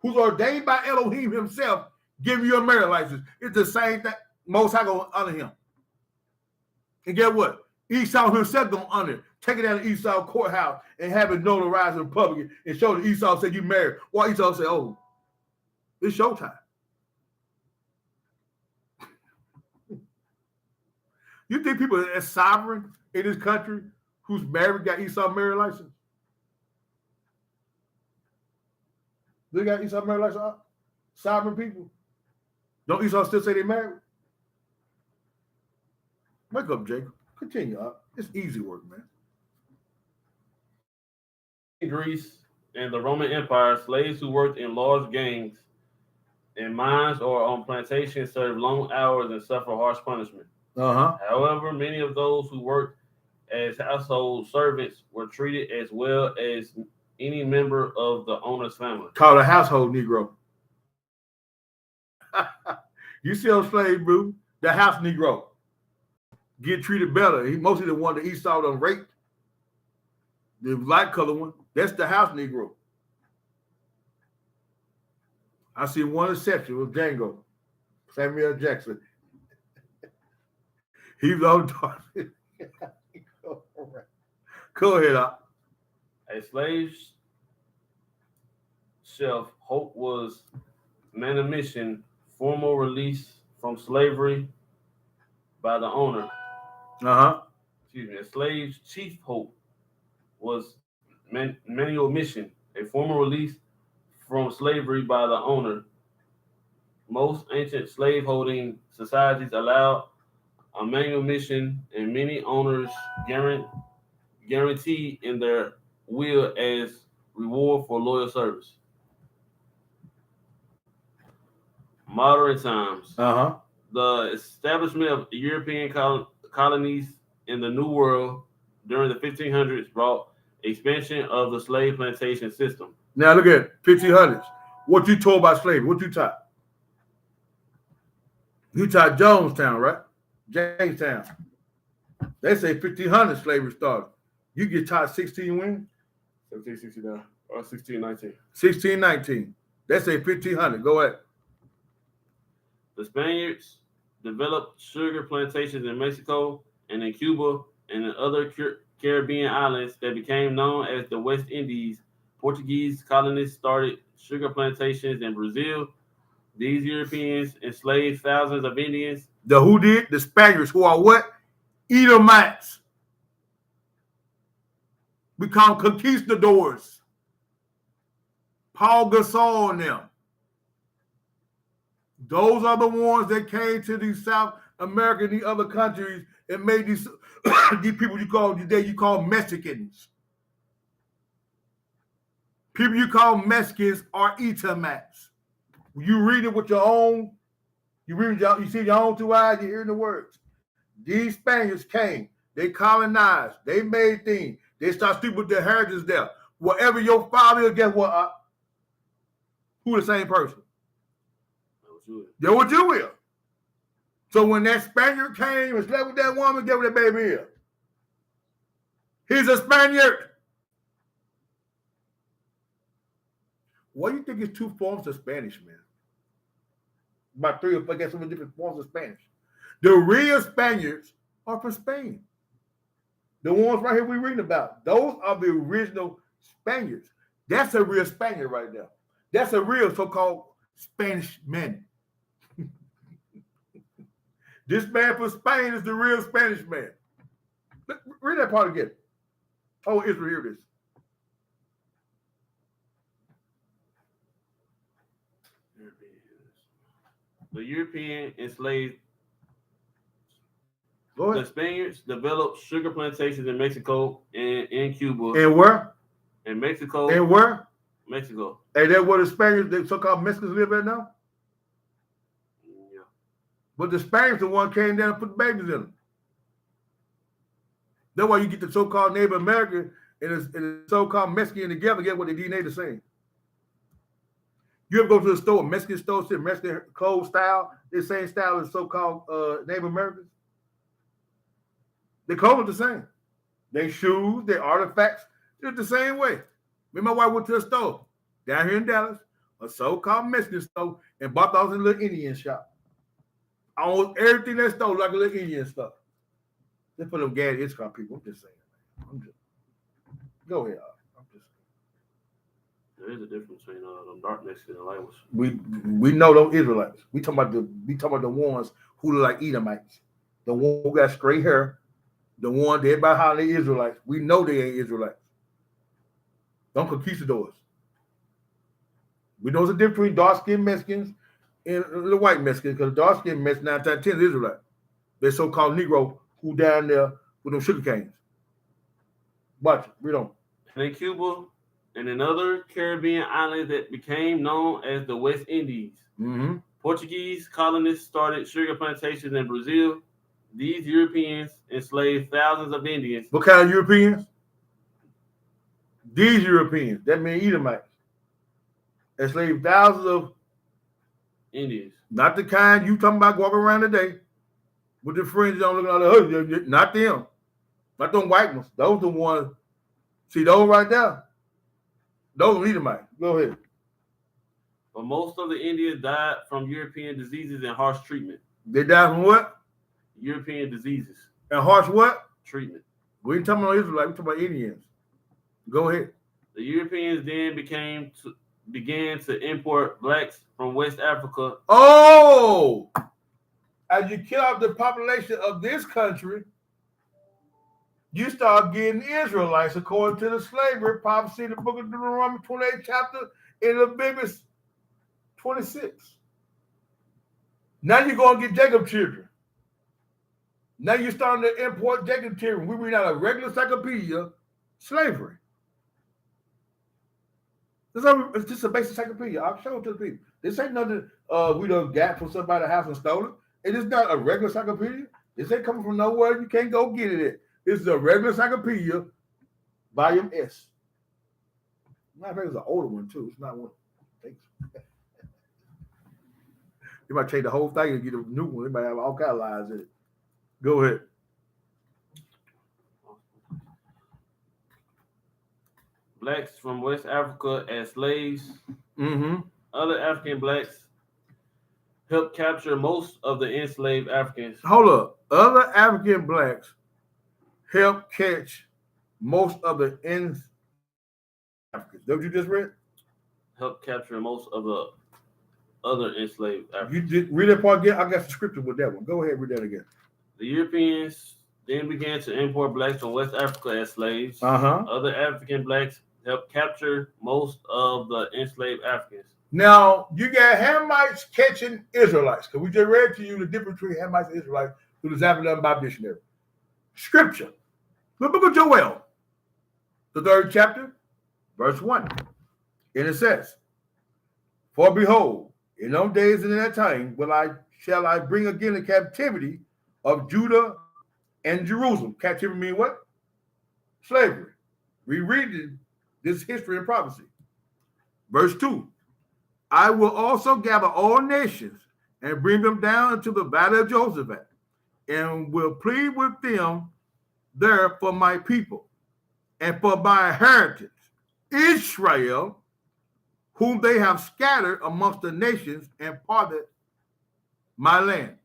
who's ordained by Elohim himself giving you a marriage license. It's the same thing. Most High gonna honor him. And get what? Esau himself gonna honor it. Take it down to Esau courthouse and have it notarized in public and show that Esau said you married. While Esau said, oh, it's showtime. You think people are sovereign in this country who's married got Esau marriage license? They got Esau marriage license? Sovereign people? Don't Esau still say they married? Wake up, Jacob. Continue up. It's easy work, man. In Greece and the Roman Empire, slaves who worked in large gangs in mines or on plantations served long hours and suffered harsh punishment. However, many of those who worked as household servants were treated as well as any member of the owner's family. Called a household Negro. You see on slave, bro, the house Negro get treated better. He mostly the one that Esau done raped. The light color one, that's the house Negro. I see one exception with Django, Samuel Jackson. He was on target. Go ahead, Op. A slave's chef hope was manumission, formal release from slavery by the owner. Excuse me. A slave's chief hope was manumission, a formal release from slavery by the owner. Most ancient slaveholding societies allowed a manumission, and many owners guarantee in their will as reward for loyal service. Modern times. The establishment of European colonies in the New World during the 1500s brought expansion of the slave plantation system. Now look at 1500s. What you told about slavery? What you taught? You taught Jonestown, right? Jamestown. They say 1500 slavery started. You get taught 16 when? 1769 or 1619. 1619. They say 1500. Go ahead. The Spaniards developed sugar plantations in Mexico and in Cuba and in other Caribbean islands that became known as the West Indies. Portuguese colonists started sugar plantations in Brazil. These Europeans enslaved thousands of Indians. The who did? The Spaniards, who are what? Edomites. We call them conquistadors. Paul Gasol and them. Those are the ones that came to these South America and these other countries and made these, these people you call Mexicans. People you call Mexicans are Edomites. You read it with your own, you see your own two eyes, you're hearing the words. These Spaniards came, they colonized, they made things, they start sleeping with their heritage there. Whatever your father is, guess what? Who the same person? They're what you will. So when that Spaniard came and slept with that woman, guess what that baby is? He's a Spaniard. What do you think is two forms of Spanish, man? About three or four, I guess, some different forms of Spanish. The real Spaniards are from Spain. The ones right here we reading about. Those are the original Spaniards. That's a real Spaniard right there. That's a real so-called Spanish man. This man from Spain is the real Spanish man. Read that part again. Oh, Israel, hear this. The European enslaved Go the ahead. Spaniards developed sugar plantations in Mexico and in Cuba. And where? In Mexico. And where? Mexico. And that's where the Spaniards, the so-called Mexicans live at now? Yeah. But the Spaniards, the one came down and put babies in them. That's why you get the so-called Native American and the so-called Mexican together, get what the DNA is saying. You ever go to the store, Mexican store, see Mexican clothes style, the same style as so-called Native Americans? They clothes are the same. Their shoes, their artifacts, they're the same way. Me and my wife went to a store down here in Dallas, a so-called Mexican store, and bought those in a little Indian shop. Almost everything in that store like a little Indian stuff. They put them Gad Ishkar people. I'm just saying. Go ahead. I'm just There is a difference between them dark Mexicans and light ones. we know those Israelites. We talking about the ones who look like Edomites. The one who got straight hair. The one that everybody holler they Israelites. We know they ain't Israelites. Them conquistadors. We know the difference between dark-skinned Mexicans and the white Mexicans, because dark-skinned Mexicans 9 times 10 is Israelite. They're so-called Negro who down there with them sugar canes. Watch it. Read on. And in Cuba and in other Caribbean islands that became known as the West Indies. Mm-hmm. Portuguese colonists started sugar plantations in Brazil. These Europeans enslaved thousands of Indians. What kind of Europeans? These Europeans. That means Edomites. Enslaved thousands of Indians. Not the kind you talking about walking around today with the fringes on looking at the not them. Not them white ones. Those the ones. See those right there? Those are Edomites. Go ahead. But most of the Indians died from European diseases and harsh treatment. They died from what? European diseases. And harsh what? Treatment. We ain't talking about Israelites, we talking about Indians. Go ahead. The Europeans then began to import blacks from West Africa. Oh! As you kill off the population of this country, you start getting Israelites according to the slavery prophecy in the book of Deuteronomy 28 chapter in Leviticus 26. Now you're going to get Jacob's children. Now you're starting to import Jacob's children. We read out a regular encyclopedia, slavery. It's just a basic encyclopedia. I'll show it to the people. This ain't nothing we done got from somebody's house and stolen. It is not a regular encyclopedia. This ain't coming from nowhere. You can't go get it at. This is a regular encyclopedia, volume S. Matter of fact, it's an older one too. It's not one. Thanks. You might take the whole thing and get a new one. It might have all kinds of lies in it. Go ahead. Blacks from West Africa as slaves. Mm-hmm. Other African blacks helped capture most of the enslaved Africans. Hold up. Other African blacks helped catch most of the enslaved Africans. That what you just read? Helped capture most of the other enslaved Africans. You did read that part again? I got some scripture with that one. Go ahead, read that again. The Europeans then began to import blacks from West Africa as slaves. Uh-huh. Other African blacks helped capture most of the enslaved Africans. Now, you got Hamites catching Israelites, because we just read to you the difference between Hamites and Israelites through the Zabbath Bible Dictionary. Scripture. The book of Joel, the 3rd chapter, verse 1. And it says, For behold, in those days and in that time shall I bring again the captivity of Judah and Jerusalem. Captivity mean what? Slavery. We read this history and prophecy. Verse 2. I will also gather all nations and bring them down into the valley of Jehoshaphat, and will plead with them there for my people and for my heritage, Israel, whom they have scattered amongst the nations and parted my land.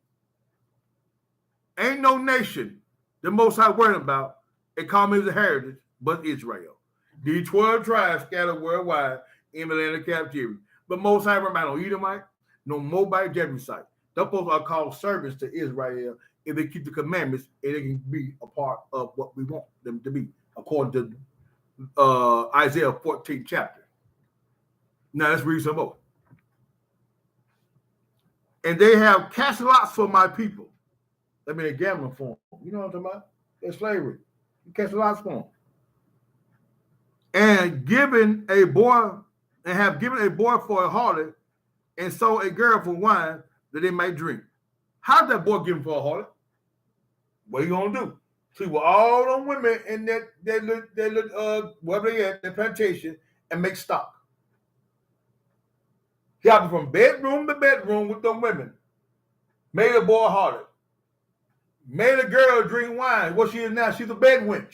Ain't no nation the Most High worried about and call me as a heritage but Israel. The 12 tribes scattered worldwide in the land of captivity. But Most High remember no Edomite, no Moabite, Jebusite. Those folks are called servants to Israel if they keep the commandments and they can be a part of what we want them to be, according to Isaiah 14 chapter. Now let's read some more. And they have cast lots for my people. I mean, a gambling form. You know what I'm talking about? It's slavery. You cast lots for them. And given a boy, and have given a boy for a harlot, and sold a girl for wine that they might drink. How's that boy given for a harlot? What are you gonna do? See, with all them women in that wherever they at, their plantation, and make stock. He hopped from bedroom to bedroom with them women. Made a boy a harlot. Made a girl drink wine. What she is now, she's a bed wench.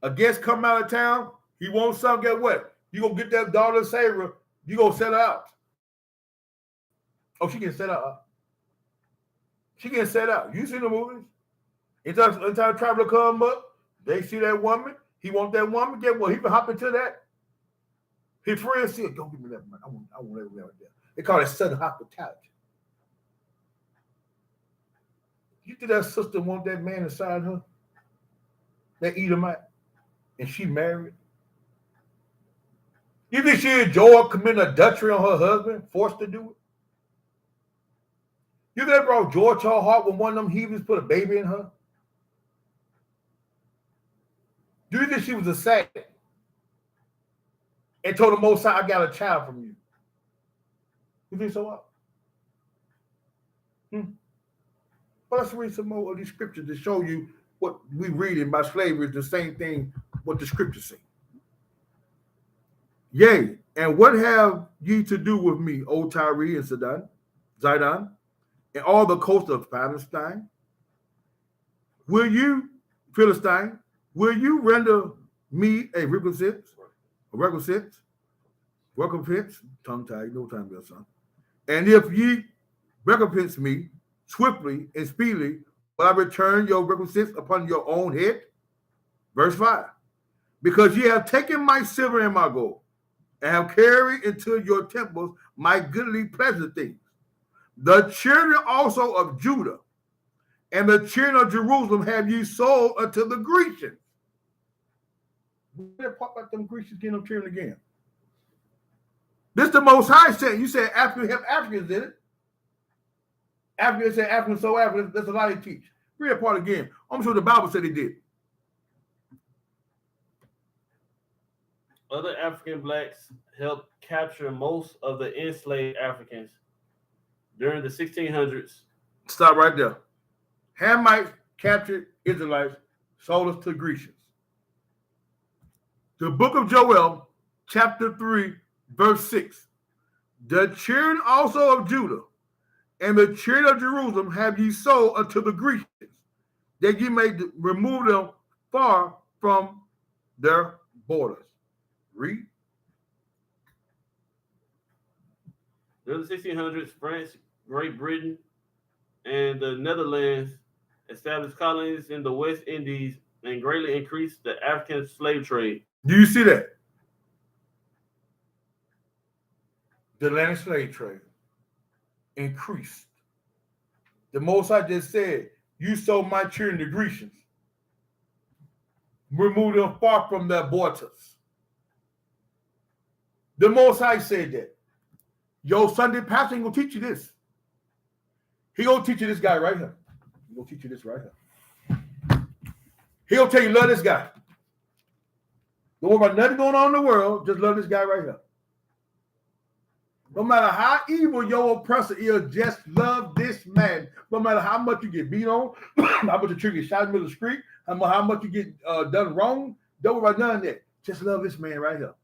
A guest come out of town, he wants something, get what? You gonna get that daughter Sarah, you gonna set her out. Oh, she can set out. She can set out. You see the movies? Anytime a traveler come up, they see that woman, he want that woman, get what? He can hop into that. His friends say, don't give me that money. I want everything right there. They call it sudden hospitality. You think that sister want that man inside her? That Edomite? And she married? You think she enjoy committing adultery on her husband, forced to do it? You think that brought joy to her heart when one of them heathens put a baby in her? Do you think she was a saint and told the Most High, I got a child from you? You think so? Well, let's read some more of these scriptures to show you what we read about slavery is the same thing what the scriptures say. Yea, and what have ye to do with me, O Tyre and Zidon, and all the coast of Palestine? Will you, Philistine, will you render me a recompense, tongue-tied, no time there, son. And if ye recompense me swiftly and speedily, will I return your recompense upon your own head? Verse 5. Because ye have taken my silver and my gold, and have carried into your temples my goodly pleasant things. The children also of Judah and the children of Jerusalem have ye sold unto the Grecians. Where pop out them Grecians getting them children again? This the Most High said. You said Africans have Africans in it. Africans said Africans so Africans. That's a lie they teach. Read that part again. I'm sure the Bible said they did. Other African blacks helped capture most of the enslaved Africans during the 1600s. Stop right there. Hamites captured Israelites, sold us to Grecians. The book of Joel, chapter 3, verse 6. The children also of Judah and the children of Jerusalem have ye sold unto the Grecians, that ye may remove them far from their borders. Read. During the 1600s, France, Great Britain, and the Netherlands established colonies in the West Indies and greatly increased the African slave trade. Do you see that? The Atlantic slave trade increased. The Most High just said, you sold my children to Grecians. Remove them far from their borders. The Most High said that. Your Sunday pastor ain't gonna teach you this. He gonna teach you this guy right here. He gonna teach you this right here. He gonna tell you love this guy. Don't worry about nothing going on in the world. Just love this guy right here. No matter how evil your oppressor is, just love this man. No matter how much you get beat on, how much you get shot in the middle of the street, how much you get done wrong, don't worry about none of that. Just love this man right here.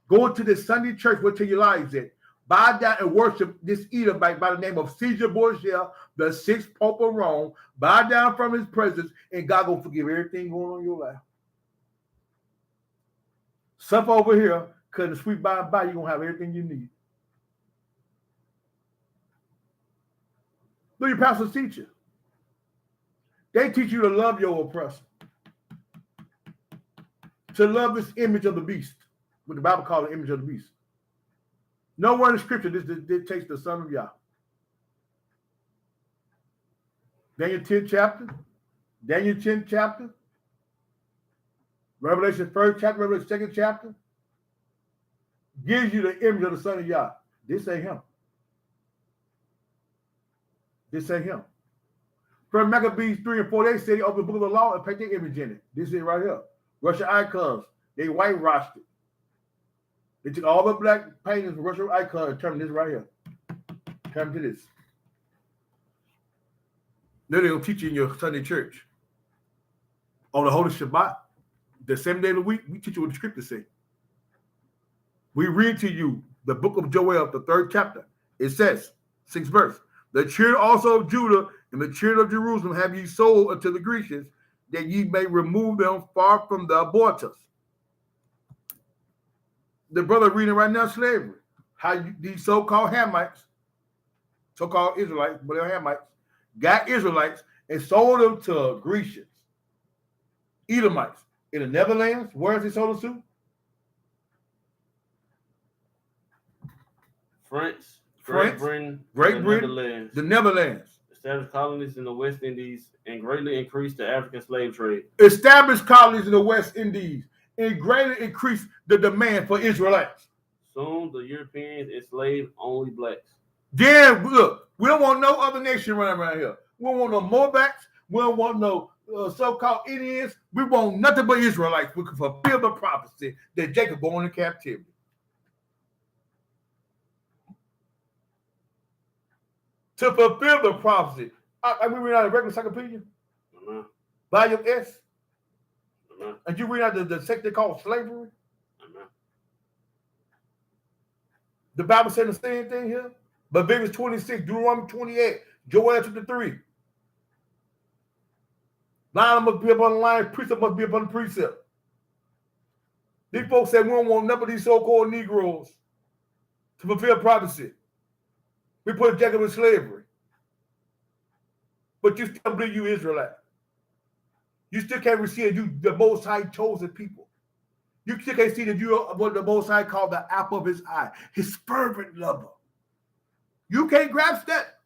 Go into this Sunday church, where your lives at. Bow down and worship this Edomite by the name of Caesar Borgia, the 6th Pope of Rome. Bow down from his presence, and God gonna forgive everything going on in your life. Suffer over here, because the sweet by and by, you're gonna have everything you need. Look, your pastors teach you. They teach you to love your oppressor. To love this image of the beast. What the Bible calls the image of the beast. Nowhere in the scripture this takes the Son of Yah. Daniel 10th chapter. Daniel 10th chapter. Revelation 1st chapter. Revelation 2nd chapter. Gives you the image of the Son of Yah. This ain't him. This ain't him. First Maccabees 3 and 4, they said they opened the book of the law and paint their image in it. This is right here. Russian icons. They whitewashed it. They took all the black paintings from Russian icons and turned this right here. Turn to this. Then they don't teach you in your Sunday church. On the Holy Shabbat, the 7 days of the week, we teach you what the scriptures say. We read to you the book of Joel, the 3rd chapter. It says, 6th verse, the children also of Judah and the children of Jerusalem have ye sold unto the Grecians, that ye may remove them far from the abortus. The brother reading right now, slavery. How these so-called Hamites, so-called Israelites, but they're Hamites, got Israelites and sold them to Grecians, Edomites. In the Netherlands, where is he sold them to? France, Great Britain, the Netherlands. Established colonies in the West Indies and greatly increased the African slave trade. Established colonies in the West Indies and greatly increased the demand for Israelites. Soon the Europeans enslaved only blacks. Then look, we don't want no other nation running around here. We don't want no Moabites. We don't want no so-called Indians. We want nothing but Israelites. We can fulfill the prophecy that Jacob born in captivity. To fulfill the prophecy. I read out a regular encyclopedia. Volume S. And you read out the section called slavery. The Bible said the same thing here. But Leviticus 26, Deuteronomy 28, Joel chapter 3. Line must be upon the line, precept must be upon the precept. These folks said we don't want none of these so-called Negroes to fulfill prophecy. We put Jacob in slavery. But you still believe you Israelite. You still can't receive you the Most High chosen people. You still can't see that you are what the Most High called the apple of his eye, his fervent lover. You can't grasp that.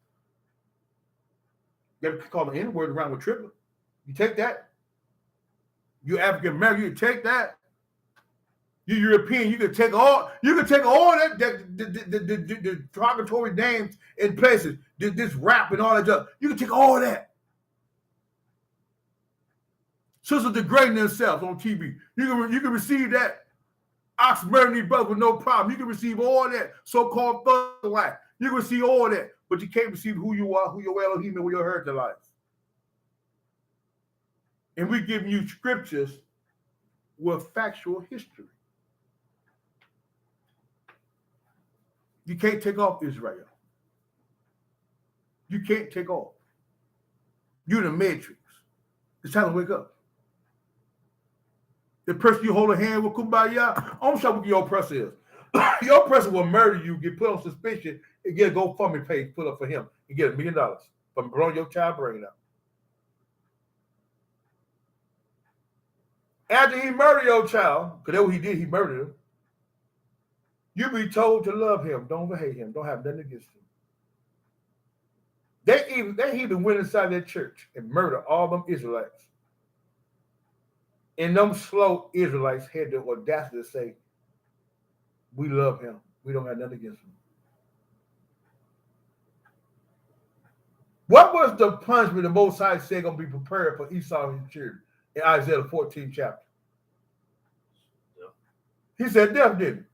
You have to call the N-word around with triplet. You take that. You African American, you take that. You European, you can take all that the derogatory names and places, this rap and all that stuff. You can take all that. Sisters degrading themselves on TV. You can receive that. Ox murdering these brothers with no problem. You can receive all that so-called thug life. You can receive all that, but you can't receive who you are, who your Elohim, and where your heritage lies. And we give you scriptures with factual history. You can't take off Israel. You can't take off. You're the matrix. It's time to wake up. The person you hold a hand with, kumbaya, I'm sure what your oppressor is. Your oppressor will murder you, get put on suspicion, and get a GoFundMe page put up for him and get $1 million from blowing your child brain out. After he murdered your child, because that's what he did, he murdered him, you be told to love him, don't hate him, don't have nothing against him. They even went inside their church and murdered all them Israelites. And them slow Israelites had the audacity to say, we love him. We don't have nothing against him. What was the punishment the Most High said going to be prepared for Esau and his children in Isaiah 14th chapter? Yeah. He said death, didn't he?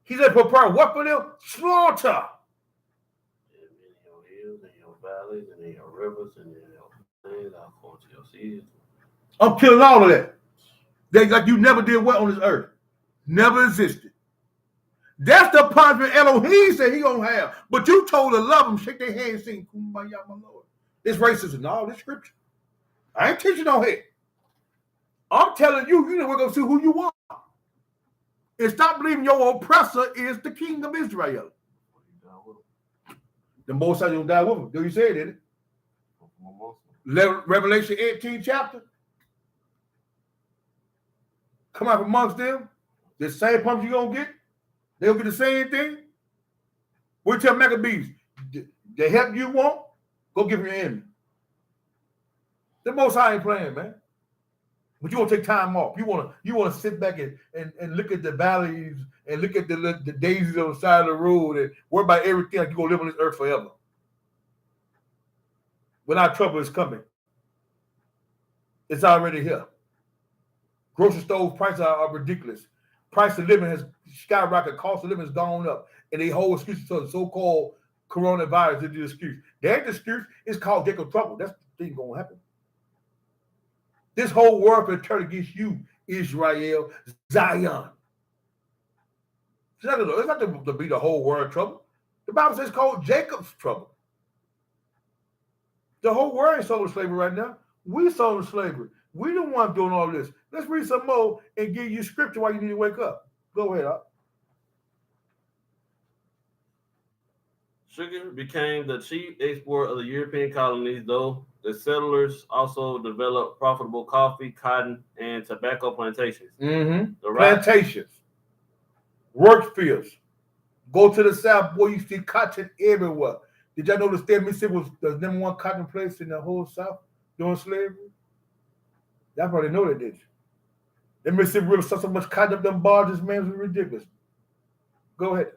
He said prepare what for them? Slaughter. In your hills, in your valleys, and in your rivers, and in your things, I'll go to your seas. I'm killing all of that. They like you never did what on this earth. Never existed. That's the punishment Elohim said he gonna have. But you told to love him, shake their hand, sing Kumbaya, my Lord. It's racism. No, this scripture. I ain't teaching no head. I'm telling you, you know we're gonna see who you are. And stop believing your oppressor is the king of Israel. The Most High gonna die with him. Do you say it, didn't it? Revelation 18 chapter. Come out amongst them. The same pumps you're going to get. They'll get the same thing. We tell Maccabees, the help you want, go give your enemy. The Most High ain't playing, man. But you want to take time off. You want to sit back and look at the valleys and look at the daisies on the side of the road and worry about everything like you're going to live on this earth forever. When our trouble is coming, it's already here. Grocery store prices are ridiculous. Price of living has skyrocketed. Cost of living has gone up. And they hold excuses to the so-called coronavirus is the excuse. That ain't the excuse. It's called Jacob trouble. That's the thing going to happen. This whole world will turn against you, Israel, Zion. It's not to be the whole world trouble. The Bible says it's called Jacob's trouble. The whole world ain't sold to slavery right now. We sold to slavery. We the one doing all this. Let's read some more and give you scripture while you need to wake up. Go ahead, Up. Sugar became the chief export of the European colonies, though the settlers also developed profitable coffee, cotton, and tobacco plantations. Mm-hmm. Plantations, work fields. Go to the South, boy, you see cotton everywhere. Did y'all know the state of Mississippi was the number one cotton place in the whole South during slavery? Y'all probably know that, did you? The Mississippi River saw so much cotton up them barges, man, it was ridiculous. Go ahead.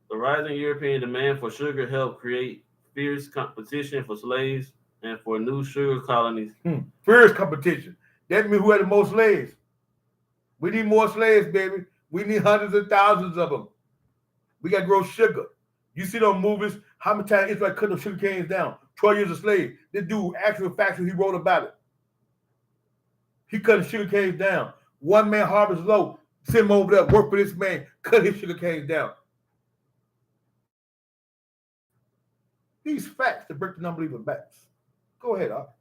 The rising European demand for sugar helped create fierce competition for slaves and for new sugar colonies. Fierce competition. That means who had the most slaves. We need more slaves, baby. We need hundreds of thousands of them. We got to grow sugar. You see those movies, how many times Israel cut those sugar canes down? 12 years a slave. This dude, actual factual, he wrote about it. He cut his sugar canes down. One man harvest low, send him over there, work for this man, cut his sugar canes down. These facts to break the non-believer backs. Go ahead, Op.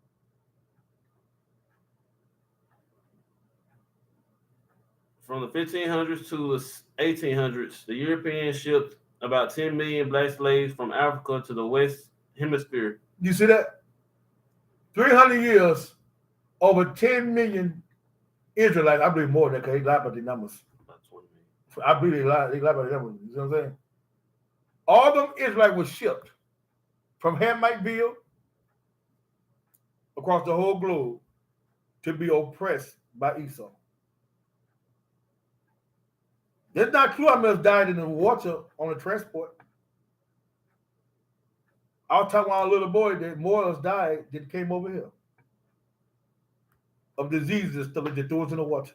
From the 1500s to the 1800s, the Europeans shipped about 10 million black slaves from Africa to the West Hemisphere. You see that? 300 years, over 10 million Israelites. I believe more than that because they lie about the numbers. About 20 million. I believe they lie about the numbers. You know what I'm saying? All them Israelites were shipped from Hamikeville across the whole globe to be oppressed by Esau. There's not clue how many died in the water on the transport. I was talking about a little boy that more of us died than came over here. Of diseases and stuff that they threw us in the water.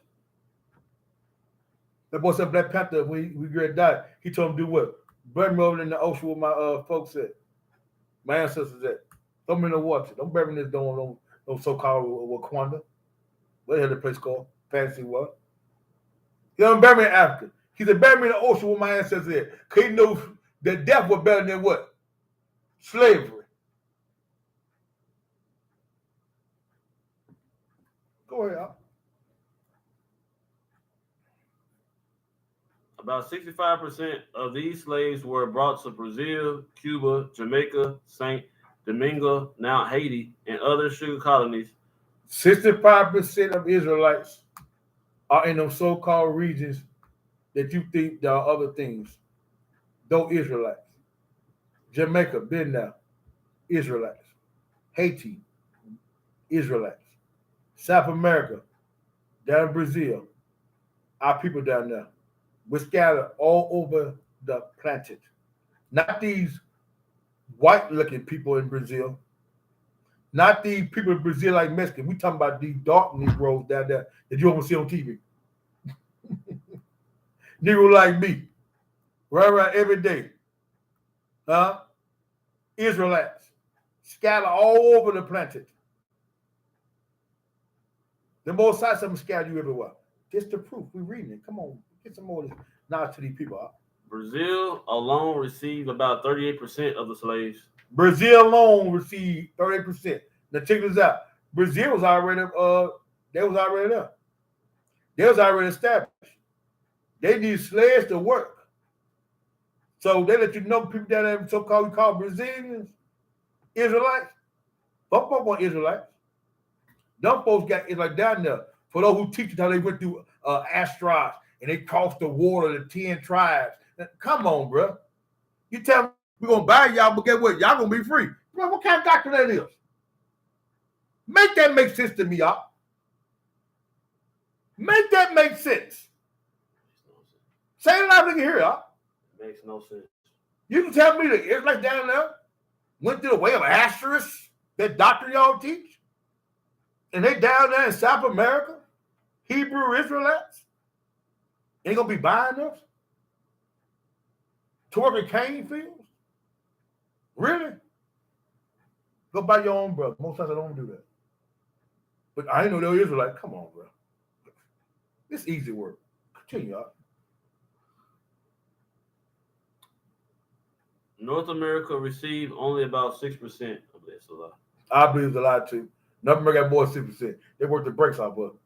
That boy said Black Panther, when we great died, he told him to do what? Bury me over in the ocean where my folks at. My ancestors at. Throw me in the water. Don't bury me in this no so-called Wakanda. What the hell the place called? Fancy what? He don't bury me in Africa. He said, bury me in the ocean where my ancestors at. Because he knew that death was better than what? Slavery. Go ahead, Al. About 65% of these slaves were brought to Brazil, Cuba, Jamaica, St. Domingo, now Haiti, and other sugar colonies. 65% of Israelites are in those so-called regions that you think there are other things. Those Israelites. Jamaica, been now. Israelites. Haiti, Israelites. South America, down in Brazil, our people down there. We're scattered all over the planet. Not these white-looking people in Brazil. Not these people in Brazil like Mexican. We talking about these dark Negroes down there that you don't see on TV. Negro like me. Right every day. Huh? Israelites. Scattered all over the planet. The Most High some scatter you everywhere. Just the proof. We're reading it. Come on. Get some more knowledge to these people. Huh? Brazil alone received about 38% of the slaves. Brazil alone received 38%. Now check this out. Brazil was already they was already there. They was already established. They need slaves to work. So they let you know people down there so-called we call Brazilians, Israelites, Bump up on Israelites. Them folks got it like down there. For those who teach how they went through Astros and they crossed the water, the 10 tribes. Come on, bro. You tell me we're going to buy y'all, but guess what? Y'all going to be free. Bro, what kind of doctrine that is? Make that make sense to me, y'all. Make that make sense. Say it loud, nigga, here, y'all. Makes no sense. You can tell me that Israelites down there went through the way of asterisk, that doctrine y'all teach, and they down there in South America, Hebrew Israelites, ain't gonna be buying us to work in cane fields? Really? Go buy your own brother. Most times I don't do that. But I didn't know they were Israelites. Come on, bro. It's easy work. Continue, y'all. North America received only about 6% of this. I believe it's a lie too. North America got more than 6%. They worked the brakes off of us.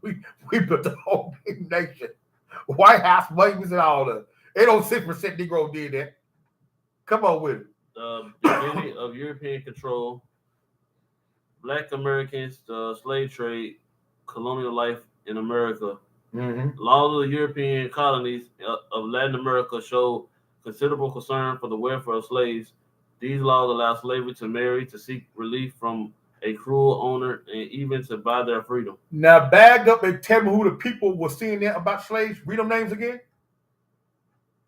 we built the whole big nation. White House, Williams, and all that. 806% Negro did that. Come on with it. The beginning of European control, Black Americans, the slave trade, colonial life in America. Laws of the European colonies of Latin America show considerable concern for the welfare of slaves. These laws allow slavery to marry, to seek relief from a cruel owner, and even to buy their freedom. Now, bag up and tell me who the people were seeing that about slaves. Read them names again.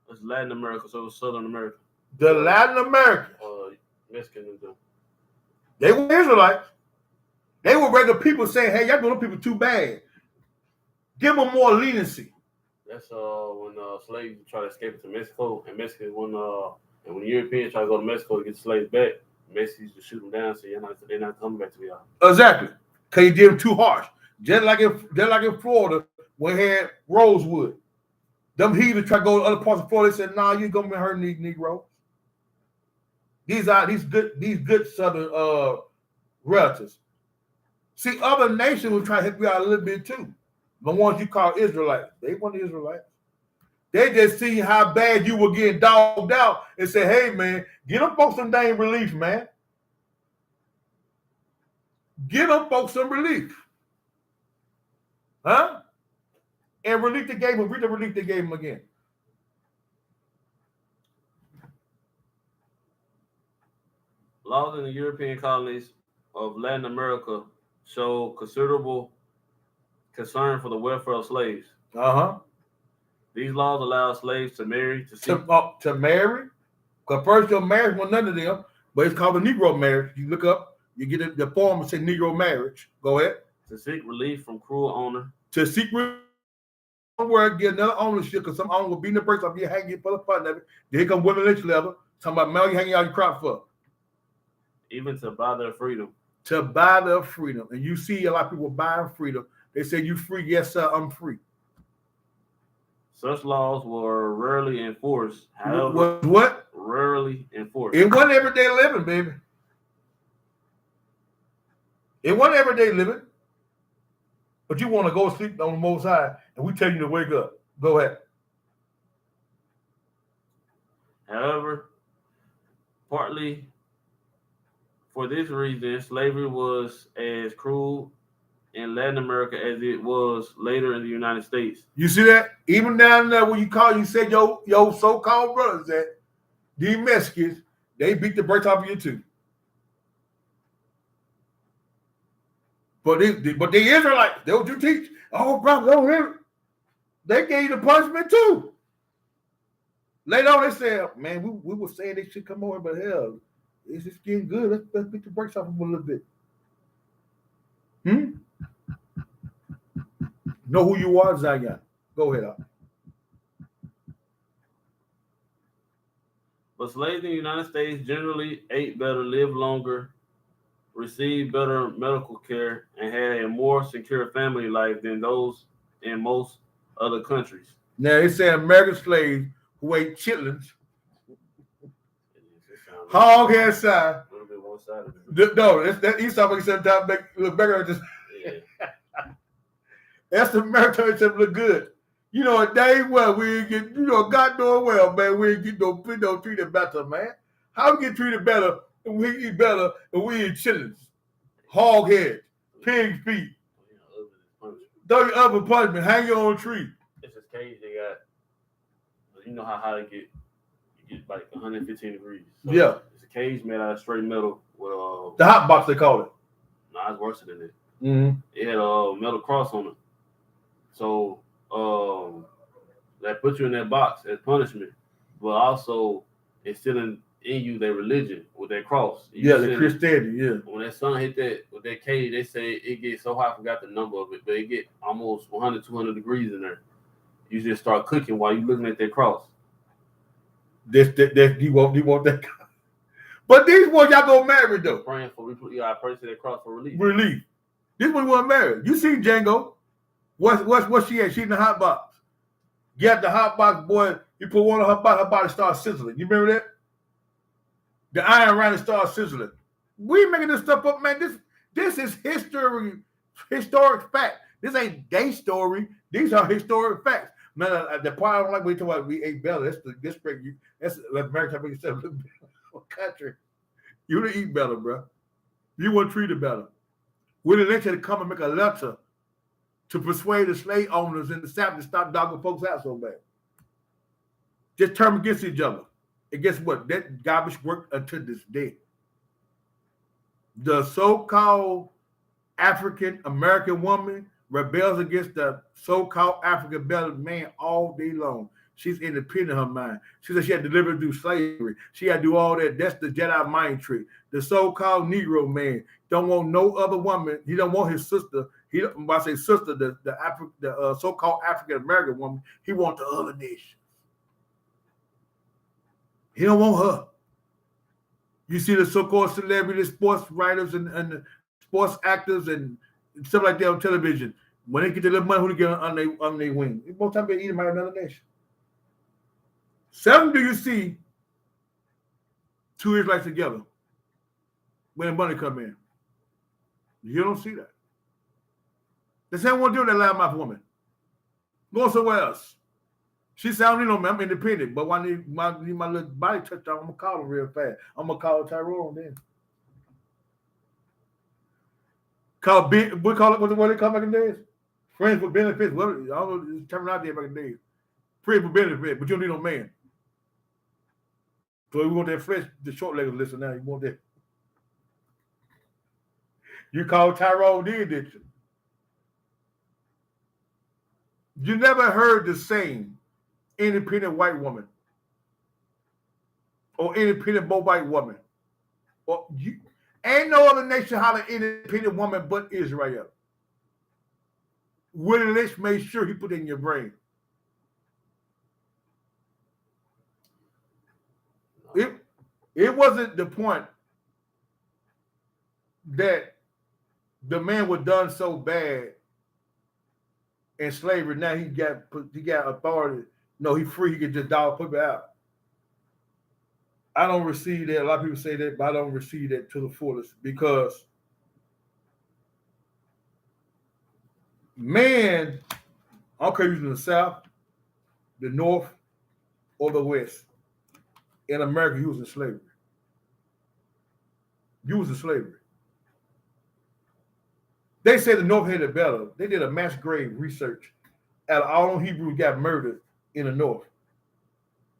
It's Latin America, so it's Southern America. The Latin Americans. Mexican and them. They were Israelites. They were regular people saying, hey, y'all doing people too bad. Give them more leniency. That's when slaves try to escape to Mexico, and Mexicans when the Europeans try to go to Mexico to get the slaves back, Mexicans just shoot them down, so they're not coming back to y'all. Exactly, because you did them too harsh. Just like in Florida, when they had Rosewood, them heathens try to go to other parts of Florida. They said, "Nah, you ain't gonna be hurting these Negroes. These good Southern relatives." See, other nations will try to help you out a little bit too. The ones you call Israelites, they weren't Israelites. They just see how bad you were getting dogged out and say, hey, man, get them folks some dang relief, man. Get them folks some relief. Huh? And relief they gave them, read the relief they gave them again. Laws in the European colonies of Latin America show considerable concern for the welfare of slaves. These laws allow slaves to marry, to marry. Because first your marriage was none of them, but it's called a Negro marriage. You look up, you get the form and say Negro marriage. Go ahead. To seek relief from cruel owner. To seek somewhere get another ownership, because some owner will beat the brakes off you hanging for the fun of it. Then come women lynch level. Talking about man, you hanging out your crop for. Even to buy their freedom. To buy their freedom. And you see a lot of people buying freedom. They say, you free? Yes, sir, I'm free. Such laws were rarely enforced. However, what? Rarely enforced. It wasn't everyday living, baby. It wasn't everyday living. But you want to go sleep on the Most High, and we tell you to wake up. Go ahead. However, partly for this reason, slavery was as cruel in Latin America as it was later in the United States. You see that? Even down there where you said your so-called brothers that these Mexicans, they beat the brakes off of you too. But they Israelites, they what you teach. Oh, brother, don't hear it. They gave you the punishment too. Later on, they said, man, we were saying they should come over, but hell, it's just getting good. Let's beat the brakes off them a little bit. Know who you are, Zion. Go ahead. But slaves in the United States generally ate better, lived longer, received better medical care, and had a more secure family life than those in most other countries. Now, they say American slaves who ate chitlins, hog head side. A little bit one-sided. No, that Esau makes it look better. Just that's the American that look good. You know, a day well, we ain't get, God doing well, man. We ain't get no treated better, man. How we get treated better and we eat better, and we eat chitlins, hog head, pig feet. Throw your oven punishment, hang your own tree. It's this cage they got. You know how hot it get. You get like 115 degrees. So yeah. It's a cage made out of straight metal with the hot box they call it. Nah, it's worse than it. Mm-hmm. It had a metal cross on it. So that put you in that box as punishment, but also instilling in you their religion with that cross. The Christianity, yeah. When that sun hit that with that cage, they say it gets so hot, I forgot the number of it, but it get almost 100, 200 degrees in there. You just start cooking while you looking at that cross. You want that. But these ones y'all gonna marry though. Praying for I pray to that cross for relief. Relief. This one wasn't married. You see Django. What she at? She in the hot box. Get the hot box, boy. You put one on her body starts sizzling. You remember that? The iron around it starts sizzling. We making this stuff up, man. This is historic fact. This ain't day story. These are historic facts. Man, the part I don't like when you talk about we ate better. That's American time yourself country. You didn't eat better, bro. You weren't treated better. We didn't let you come and make a letter to persuade the slave owners in the South to stop dogging folks out so bad. Just turn against each other. And guess what? That garbage worked until this day. The so-called African American woman rebels against the so-called African man all day long. She's independent in her mind. She said she had to deliver through slavery. She had to do all that. That's the Jedi mind trick. The so-called Negro man don't want no other woman. He don't want his sister. When I say sister, the so-called African American woman, he wants the other nation. He don't want her. You see the so-called celebrities, sports writers, and the sports actors and stuff like that on television. When they get their little money, who they get on their wing? Most time they eat them out of another nation. Seldom do you see two Israelites together when the money come in. You don't see that. The same one doing that loudmouth woman. Go somewhere else. She said, I don't need no man, I'm independent. But when I need my little body touched on, I'm going to call him real fast. I'm going to call Tyrone then. We call it, what they call back in the days? Friends with benefits. What, I don't know the terminology back in the days. Friends with benefits, but you don't need no man. So we want that flesh, the short legs listen now. You want that. You called Tyrone then, did you? You never heard the saying, independent white woman or independent white woman. Or ain't no other nation holler independent woman but Israel. Willie Lynch made sure he put it in your brain. It wasn't the point that the man was done so bad in slavery. Now he got authority. No, he's free. He can just dog put it out. I don't receive that. A lot of people say that, but I don't receive that to the fullest because man, I don't care if you're in the South, the North, or the West. In America, he was in slavery. You was in slavery. They say the North had it better. They did a mass grave research at all them Hebrews got murdered in the North.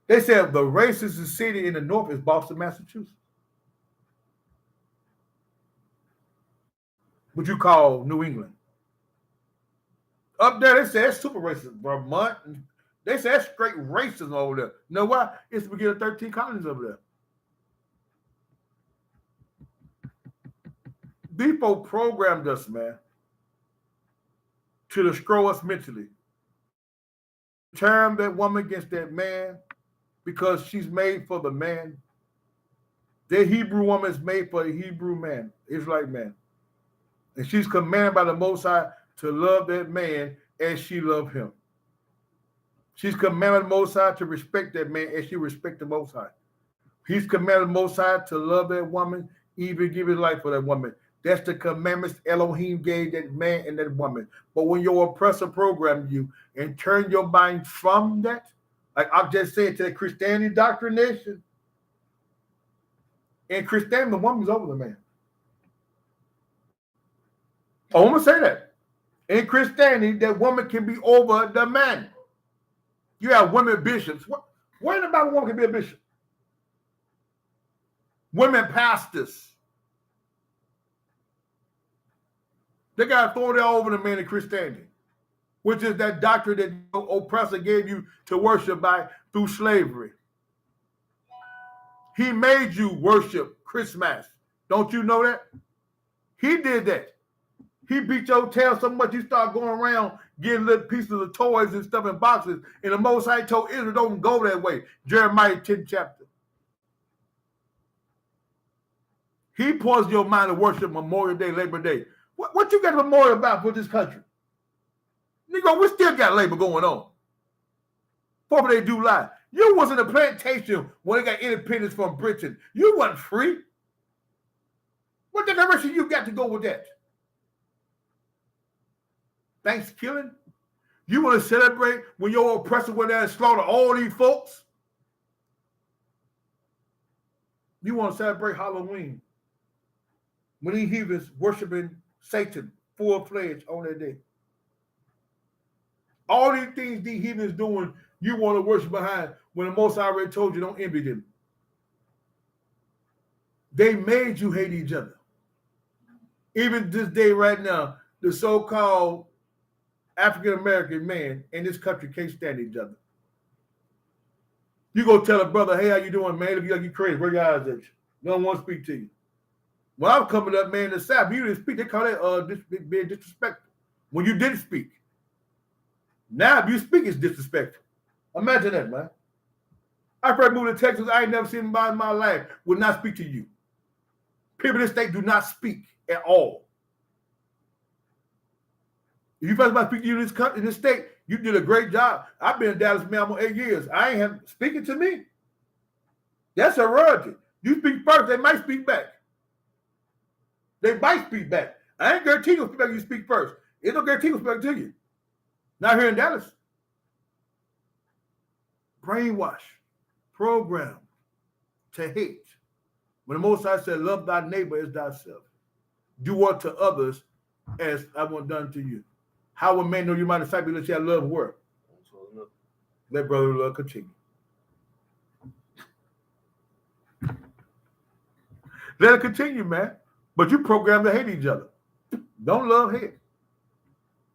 They said the racist city in the North is Boston, Massachusetts. What you call New England. Up there, they say that's super racist. Vermont, they say that's straight racism over there. You know why? It's the beginning of 13 colonies over there. These folks programmed us, man, to destroy us mentally. Turn that woman against that man because she's made for the man. That Hebrew woman is made for a Hebrew man, Israelite man. And she's commanded by the Most High to love that man as she loved him. She's commanded the Most High to respect that man as she respects the Most High. He's commanded the Most High to love that woman, even give his life for that woman. That's the commandments Elohim gave that man and that woman. But when your oppressor programmed you and turn your mind from that, like I just said to the Christianity doctrination, In Christianity, the woman's over the man. Oh, I'm gonna say that. In Christianity, that woman can be over the man. You have women bishops. What about a woman can be a bishop? Women pastors. They got authority over the man in Christianity, which is that doctrine that the oppressor gave you to worship by through slavery. He made you worship Christmas. Don't you know that? He did that. He beat your tail so much you start going around getting little pieces of toys and stuff in boxes. And the Most High told Israel, don't go that way. Jeremiah 10th chapter. He poisoned your mind to worship Memorial Day, Labor Day. What you got a memorial about for this country? Negro, we still got labor going on. 4th of July. You was in a plantation when they got independence from Britain. You wasn't free. What direction you got to go with that? Thanksgiving? You want to celebrate when your oppressor went there and slaughtered all these folks? You want to celebrate Halloween when these heathens worshiping Satan full-fledged on that day. All these things these heathens doing, you want to worship behind when the Most High already told you don't envy them. They made you hate each other. Even this day right now, the so-called African-American man in this country can't stand each other. You go tell a brother, hey, how you doing, man? If you like you crazy, where your eyes at you? No one wants to speak to you. When I was coming up, man, in the South, you didn't speak. They call that being disrespectful. When you didn't speak. Now, if you speak, it's disrespectful. Imagine that, man. I first moved to Texas. I ain't never seen anybody in my life would not speak to you. People in this state do not speak at all. If you first speak to you in this state, you did a great job. I've been in Dallas, man, for 8 years. I ain't have speaking to me. That's a rarity. You speak first, they might speak back. They might speak back. I ain't guarantee you'll speak back. You speak first. It's no guarantee you'll speak back to you. Not here in Dallas. Brainwash, program to hate. When the Most High said, love thy neighbor as thyself. Do unto others as I want done to you. How will man know you my disciple unless you have love word? Let brotherly love continue. Let it continue, man. But you program to hate each other. Don't love hate.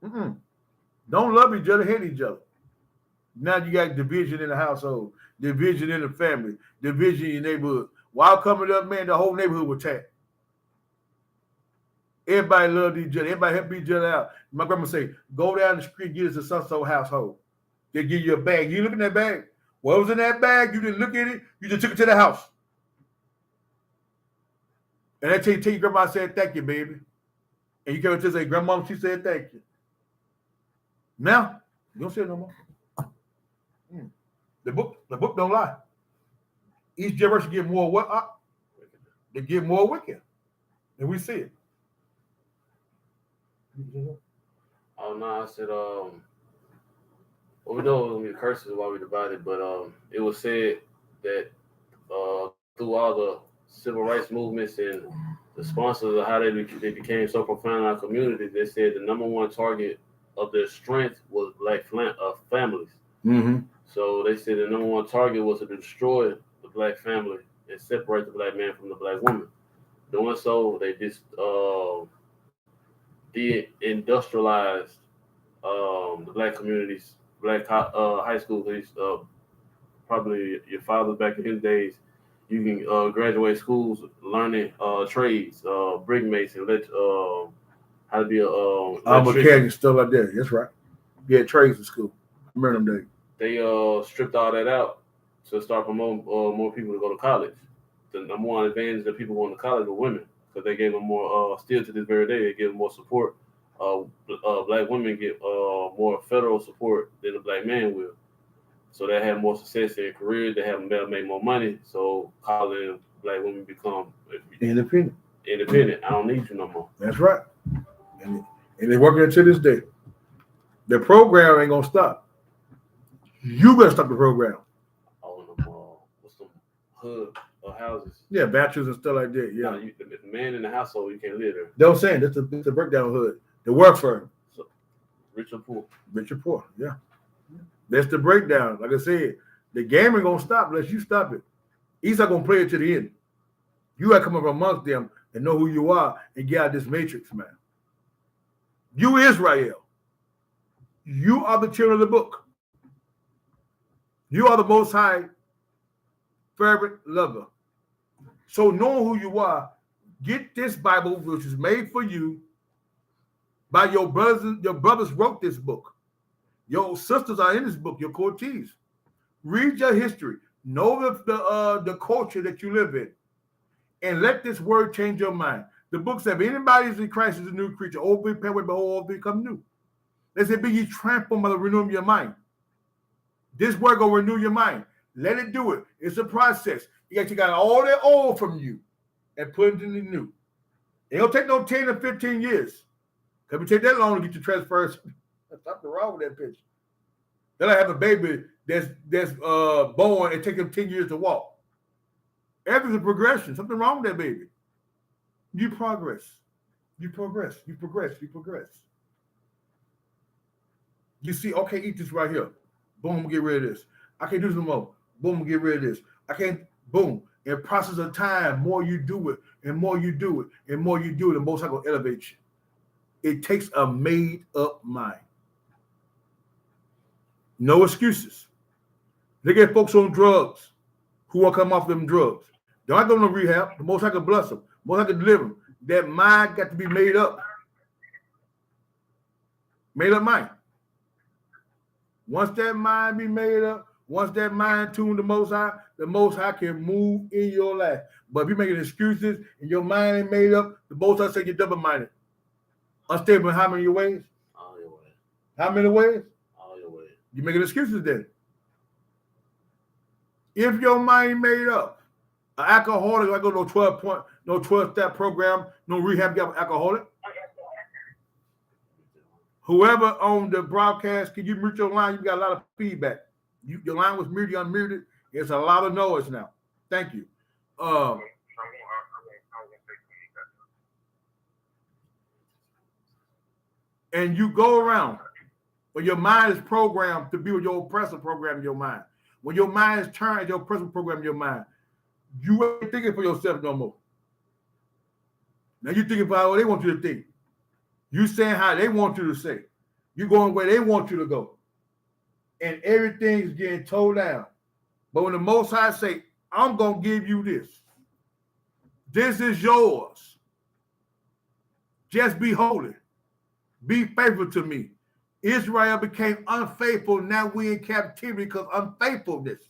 Don't love each other, hate each other. Now you got division in the household, division in the family, division in your neighborhood. While coming up, man, the whole neighborhood was attacked. Everybody loved each other. Everybody helped each other out. My grandma say, go down the street, get us a so-so household. They give you a bag. You look in that bag. What was in that bag? You didn't look at it. You just took it to the house. And I tell you, grandma said, thank you, baby. And you come to say, grandma, she said, thank you. Now, you don't say it no more. The book don't lie. Each generation get more what up? They get more wicked. And we see it. Oh no, I said well, we know the curses while we divided, but it was said that through all the civil rights movements and the sponsors of how they became so profound in our community, they said the number one target of their strength was black families. Mm-hmm. So they said the number one target was to destroy the black family and separate the black man from the black woman. Doing so, they just de-industrialized the black communities, black high school. Probably your father back in his days, you can graduate schools learning trades, brick mason, how to be a mechanic and stuff like that. That's right. You had trades in school. I remember them days. They stripped all that out to start promoting more people to go to college. The number one advantage that people going to college were women, because they gave them more. Still to this very day, they give them more support. Black women get more federal support than a black man will. So they have more success in their careers. They have better make more money. So college black women become independent. I don't need you no more. That's right. And they're working until this day. The program ain't gonna stop. You better stop the program. What's some hood houses. Yeah, bachelors and stuff like that. Yeah. No, if the man in the household, you can't live there. That's what I'm saying. That's the breakdown hood. The work firm. So, rich or poor. Rich or poor. Yeah. That's the breakdown. Like I said, the game ain't gonna stop unless you stop it. He's not gonna play it to the end. You gotta come up amongst them and know who you are and get out of this matrix, man. You Israel. You are the children of the book. You are the Most High fervent lover. So knowing who you are, get this Bible, which is made for you by your brothers. Your brothers wrote this book. Your sisters are in this book, your coatees. Read your history. Know the culture that you live in. And let this word change your mind. The book said, if anybody is in Christ is a new creature. Old be passed away, behold, all become new. They said, be ye trampled by the renewing of your mind. This word gonna renew your mind. Let it do it. It's a process. You got all that old from you and put it in the new. It don't take no 10 or 15 years. Because it take that long to get your transfers. There's something wrong with that picture. Then I have a baby that's born and take him 10 years to walk. Everything's a progression. Something wrong with that baby. You progress. You progress. You progress. You progress. You see, okay, eat this right here. Boom, get rid of this. I can't do this no more. Boom, get rid of this. I can't, boom. In process of time, more you do it, and more you do it, and more you do it, the most I gonna elevate you. It takes a made-up mind. No excuses. Look at folks on drugs who will come off them drugs. They're not going to rehab. The most I can bless them. The most I can deliver them. That mind got to be made up. Made up mind. Once that mind be made up, once that mind tuned the Most High can move in your life. But if you're making excuses and your mind ain't made up, the Most High say you're double-minded. Unstable in how many ways? All your ways. How many ways? All your ways. You're making excuses then. If your mind made up, an alcoholic, I go no 12-step program, no rehab alcoholic. Whoever on the broadcast, can you mute your line? You got a lot of feedback. Your line was muted, unmuted. It's a lot of noise now. Thank you. And you go around when your mind is programmed to be with your oppressor program in your mind. When your mind is turned, your oppressor program in your mind, you ain't thinking for yourself no more. Now you thinking about what they want you to think. You saying how they want you to say. You going where they want you to go. And everything's getting towed down. But when the Most High say, I'm going to give you this. This is yours. Just be holy. Be faithful to me. Israel became unfaithful. Now we in captivity because unfaithfulness.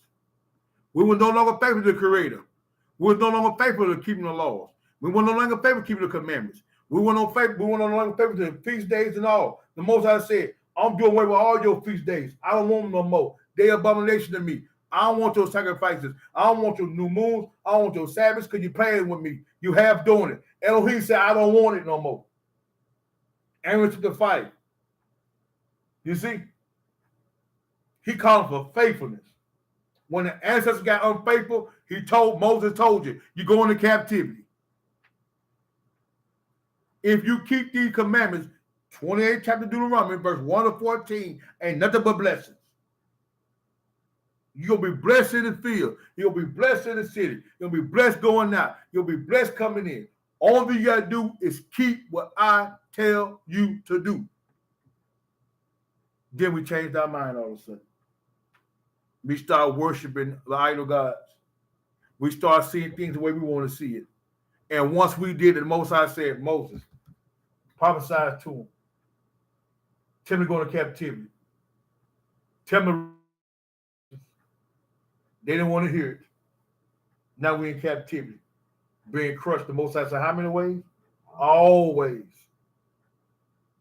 We were no longer faithful to the Creator. We were no longer faithful to keeping the laws. We were no longer faithful to keeping the commandments. We were no longer faithful to the feast days and all. The Most High said, I'm doing away with all your feast days. I don't want them no more. They abomination to me. I don't want your sacrifices. I don't want your new moons. I don't want your Sabbaths because you're playing with me. You have doing it. Elohim said, I don't want it no more. Aaron took the fight. You see? He called for faithfulness. When the ancestors got unfaithful, Moses told you, you go into captivity. If you keep these commandments, 28th chapter Deuteronomy, verse 1 to 14, ain't nothing but blessings. You're going to be blessed in the field. You'll be blessed in the city. You'll be blessed going out. You'll be blessed coming in. All you got to do is keep what I tell you to do. Then we changed our mind all of a sudden. We start worshiping the idol gods. We start seeing things the way we want to see it. And once we did it, the Most High said, Moses, prophesy to him. Tell me to go into captivity. Tell me. They didn't want to hear it. Now we're in captivity. Being crushed. The Most High said, how many ways? Always.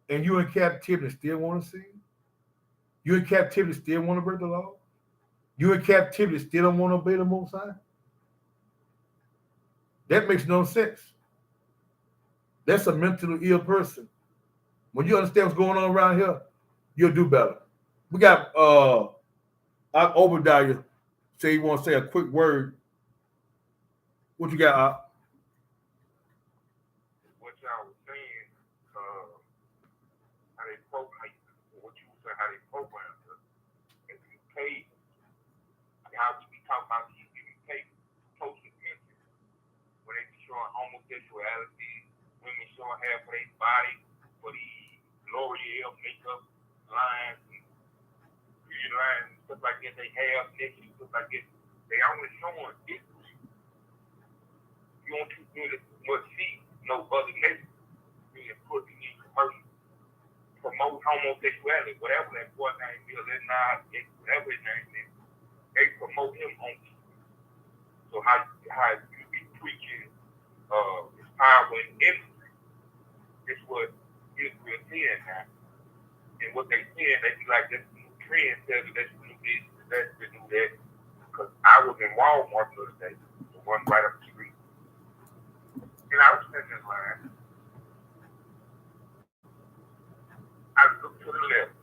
And you in captivity still want to see it? You in captivity still want to break the law? You in captivity still don't want to obey the Most High? That makes no sense. That's a mentally ill person. When you understand what's going on around here, you'll do better. We got Obadiah say he wants to say a quick word What you got? What y'all was saying, how they program, what you were saying, how they program us. If you pay, how we be talking about these, if you pay close attention, when they be showing homosexuality, women showing half of their body for the L'Oreal makeup lines, and beauty lines, and stuff like that, they have naked, stuff like that. They only showing this. You don't too good as much see no other nation being put in these commercials, promote homosexuality, whatever that boy name is, whatever his name is, they promote him on TV. So how you be preaching his power and influence is what Israel saying now. And what they saying, they be like, that's the new trend, that's the new this, that's the new that. Because I was in Walmart the other day, the one right up the street. And I was sitting in line. I looked to the left.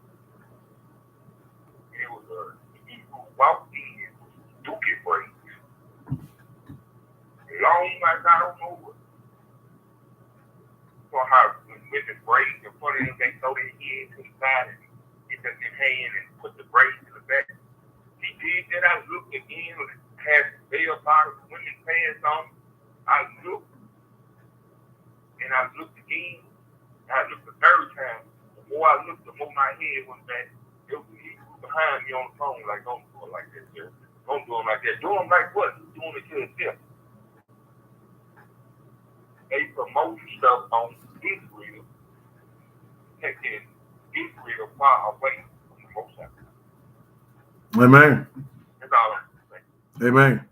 And it was a Hebrew walked in with dookie braids. Long like I don't know what. So how with the braids in front of them, they throw their head to the side and get their hand and put the braids in the back. He did that. I looked again, had bell bottoms, women's pants on. I looked. And I looked again, and I looked the third time. The more I looked, the more my head went back. He was behind me on the phone, like, don't do it like that, sir. Don't do it like that. Do them like what? You doing it to yourself. They promote stuff on Israel, taking Israel far away from the Most High. Amen. That's all I'm saying. Amen.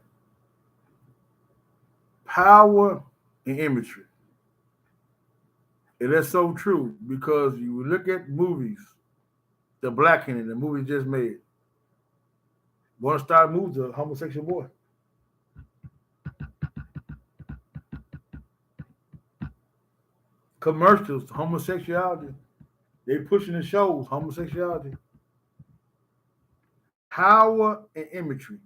Power and imagery. And that's so true because you look at movies, the black in it, the movie just made. One star moves a homosexual boy. Commercials, homosexuality. They pushing the shows, homosexuality. Power and imagery.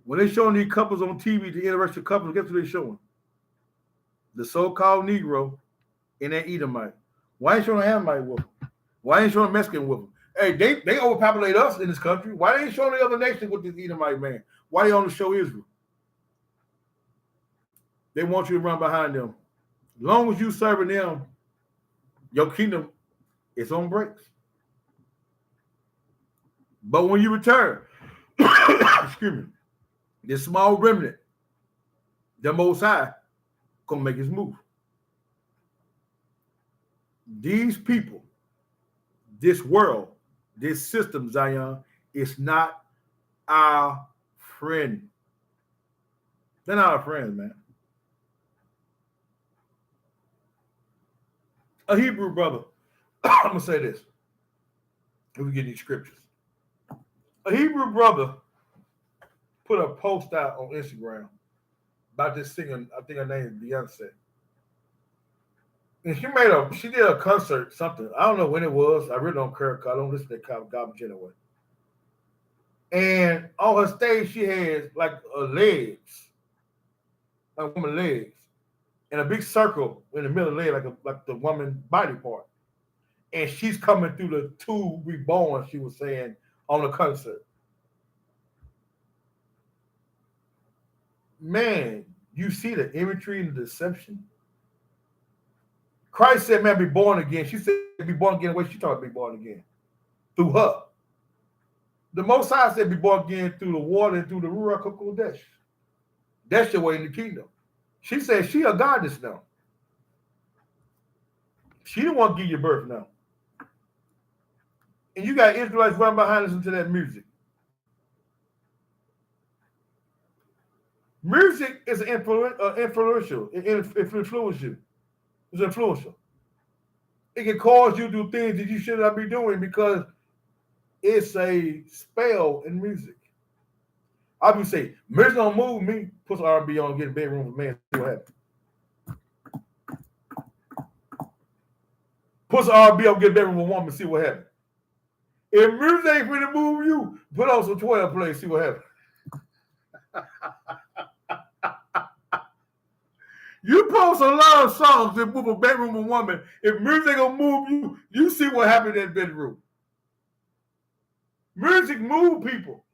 When they showing these couples on TV, the interracial couples, guess what they showing? The so-called Negro and that Edomite. Why ain't showing an Amite with them? Why ain't showing a Mexican with them? Hey, they overpopulate us in this country. Why they ain't showing the other nations with this Edomite man? Why they only show Israel? They want you to run behind them. As long as you serving them, your kingdom is on breaks. But when you return, excuse me, this small remnant, the Most High, gonna make his move. These people, this world, this system, Zion, is not our friend. They're not our friends, man. A Hebrew brother, I'm going to say this. If we get these scriptures. A Hebrew brother put a post out on Instagram about this singer, I think her name is Beyonce. And she did a concert, something. I don't know when it was. I really don't care because I don't listen to that kind of garbage anyway. And on her stage, she has like legs, like woman legs, and a big circle in the middle of the leg, like the woman's body part. And she's coming through the two reborn, she was saying, on the concert. Man, you see the imagery and the deception? Christ said, man, be born again. She said, be born again the way she taught to be born again. Through her. The Most High said, be born again through the water and through the Ruach HaKodesh. That's your way in the kingdom. She said, she a goddess now. She didn't want to give you birth now. And you got Israelites running behind us into that music. Music is influential. It influences you. It's influential. It can cause you to do things that you should not be doing because it's a spell in music. I would say, music don't move me. Put some R&B on, get a bedroom with a man, see what happens. Put some R&B on, get a bedroom with a woman, see what happens. If music ain't going to move you, put on some 12 play, see what happens. You post a lot of songs that move a bedroom woman. If music gonna move you, you see what happened in that bedroom. Music move people.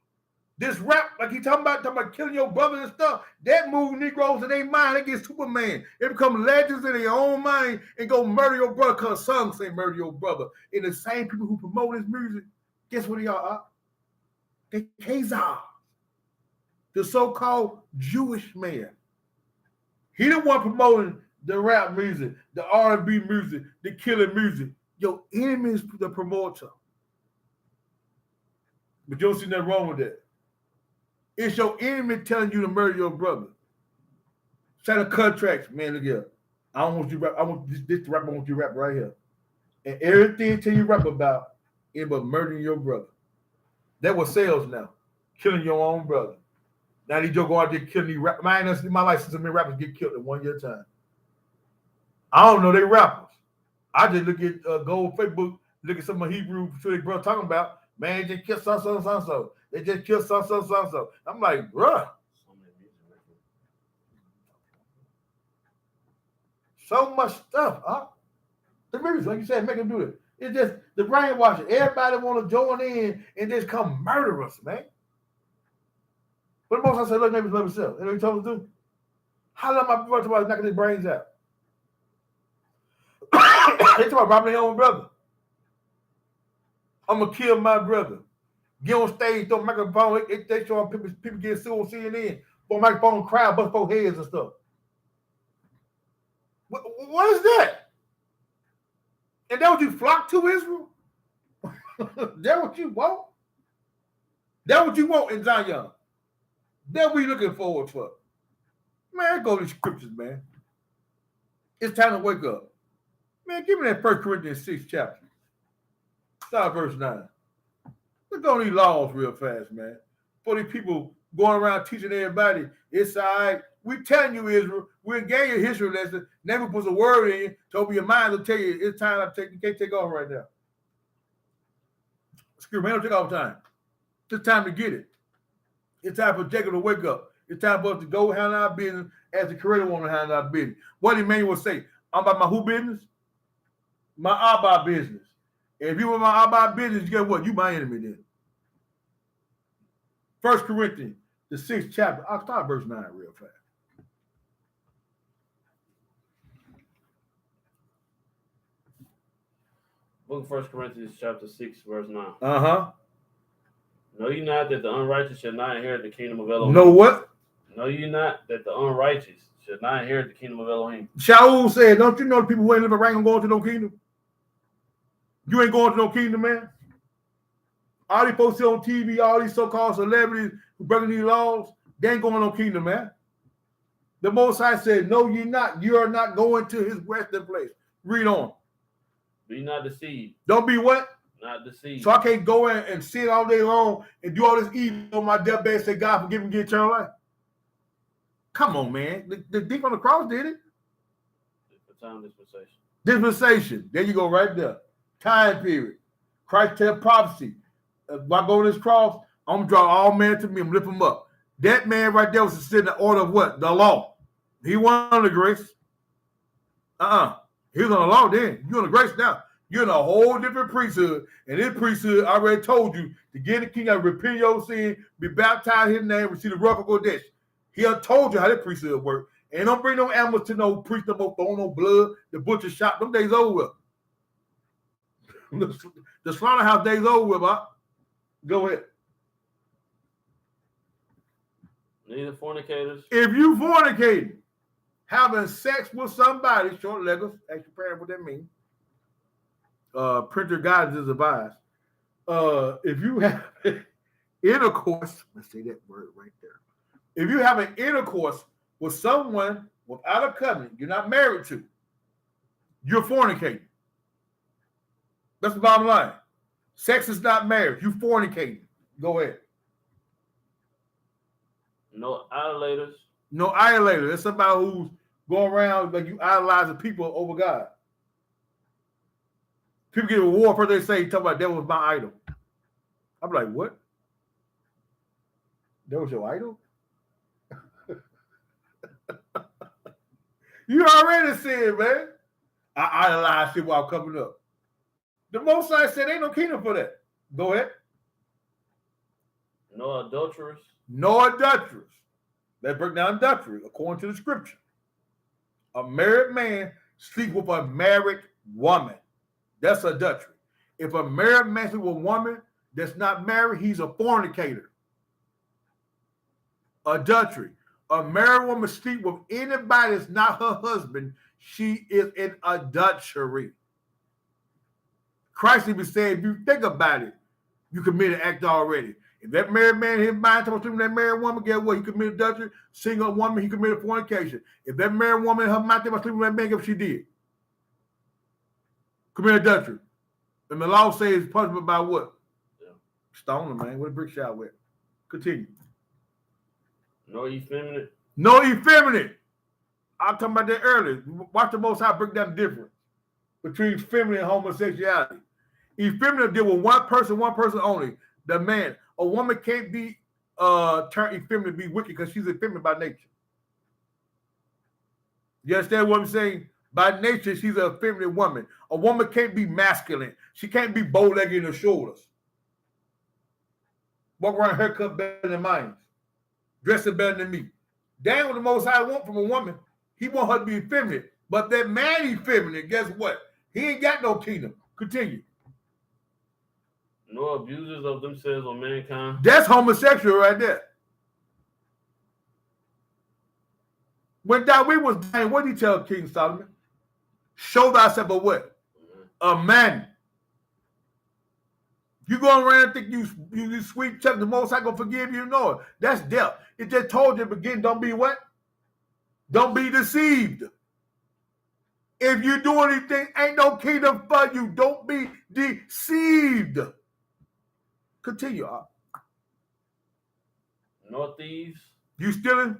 This rap, like he talking about killing your brother and stuff, that move Negroes in their mind. They get Superman. They become legends in their own mind and go murder your brother because songs say murder your brother. And the same people who promote his music, guess what they are? They Khazars, the so-called Jewish man. He the one promoting the rap music, the R&B music, the killing music. Your enemy is the promoter. But you don't see nothing wrong with that. It's your enemy telling you to murder your brother. Sign a contract, man. Look here. I don't want you rap. I want this rap. I want you rap right here. And everything till you rap about is about murdering your brother. That what sells now. Killing your own brother. Now these go out there killing these rap. My life since many rappers get killed in 1 year time. I don't know they rappers. I just look at go on Facebook, look at some of Hebrew so they bro talking about, man, they just killed so. They just killed so. I'm like, bruh. So much stuff, huh? The music, like you said, make them do it. It's just the brainwashing. Everybody want to join in and just come murder us, man. But most I say, look, neighbors love himself. You know what he told us to do? How long my brother about knocking his brains out? They talk about robbing their own brother. I'm gonna kill my brother. Get on stage, throw a microphone. They show people get sued on CNN. Throw a microphone, crowd, bust both heads and stuff. What is that? And that what you flock to, Israel? That what you want? That what you want in Zion? That what you looking forward for? Man, go to the scriptures, man. It's time to wake up. Man, give me that 1 Corinthians 6 chapter. Start verse 9. Look on these laws real fast, man. For these people going around teaching everybody, it's all right. We telling you, Israel, we'll give you a history lesson. Never puts a word in you to open your mind to tell you it's time to take. You can't take off right now. Excuse me, don't take off time. It's time to get it. It's time for Jacob to wake up. It's time for us to go handle our business as the Creator want to handle our business. What did Emmanuel say? I'm about my who business? My Abba business. And if you want my Abba business, guess what? You my enemy then. 1 Corinthians, the 6th chapter. I'll start verse 9 real fast. Book of 1 Corinthians chapter 6, verse 9. Uh-huh. Know ye not that the unrighteous shall not inherit the kingdom of Elohim? Know what? Know ye not that the unrighteous shall not inherit the kingdom of Elohim? Shaul said, don't you know the people who ain't living right ain't going to no kingdom? You ain't going to no kingdom, man. All these folks on TV, all these so-called celebrities who breaking these laws, they ain't going to no kingdom, man. The Most High said, no, you're not. You are not going to his resting place. Read on. Be not deceived. Don't be what? Not deceived. So I can't go in and sit all day long and do all this evil on my deathbed and say, God, forgive me, get eternal life. Come on, man. The thief on the cross did it. For time dispensation. Dispensation. There you go, right there. Time period. Christ tell prophecy. When I go to this cross, I'm going to draw all men to me and lift them up. That man right there was sitting in the order of what? The law. He wasn't under grace. He was on the law then. You're on the grace now. You're in a whole different priesthood. And this priesthood, I already told you, to get the king, you repent your sin, be baptized in his name, receive the rough of Kodesh. He done told you how that priesthood works. And don't bring no animals to no priest, no more throw no blood. The butcher shop, them days over. The slaughterhouse days over, Bob. Go ahead. Neither fornicators. If you fornicating, having sex with somebody, short leggers, ask your parent what that means. Printer guidance is advised. If you have intercourse, let's say that word right there. If you have an intercourse with someone without a covenant, you're not married to, you're fornicating. That's the bottom line. Sex is not marriage. You fornicating. Go ahead. No idolaters. No idolater. That's somebody who's going around like you idolizing people over God. People get a reward for they say, talk about that was my idol. I'm like, what? That was your idol? You already said, man. I idolize it while coming up. The Most High said ain't no kingdom for that. Go ahead. No adulterers. No adulterers. Let's break down adultery according to the scripture. A married man sleep with a married woman. That's adultery. If a married man sleep with a woman that's not married, he's a fornicator. Adultery. A married woman sleep with anybody that's not her husband, she is in adultery. Christ even said, if you think about it, you committed an act already. If that married man, his mind told him that married woman, guess what? He committed adultery. Single woman, he committed fornication. If that married woman, her mind told him that man, guess what she did? Committed adultery. And the law says punishment by what? Yeah. Stone, man. What a brick shot with. Continue. No effeminate. No effeminate. I was talking about that earlier. Watch the Most High break down the difference between feminine and homosexuality. Effeminate deal with one person only. The man. A woman can't be turned effeminate, be wicked because she's effeminate by nature. You understand what I'm saying? By nature, she's an effeminate woman. A woman can't be masculine. She can't be bow-legged in the shoulders. Walk around haircut better than mine. Dressing better than me. Damn what the Most High want from a woman. He want her to be effeminate. But that man effeminate, guess what? He ain't got no kingdom. Continue. No abusers of themselves or mankind. That's homosexual right there. When David was dying, what did he tell King Solomon? Show thyself a what? A man. You go around and think you sweet chuck, the Most High gonna forgive you? No, that's death. It just told you at the beginning, don't be what? Don't be deceived. If you do anything, ain't no kingdom for you. Don't be deceived. Continue. No thieves. You stealing?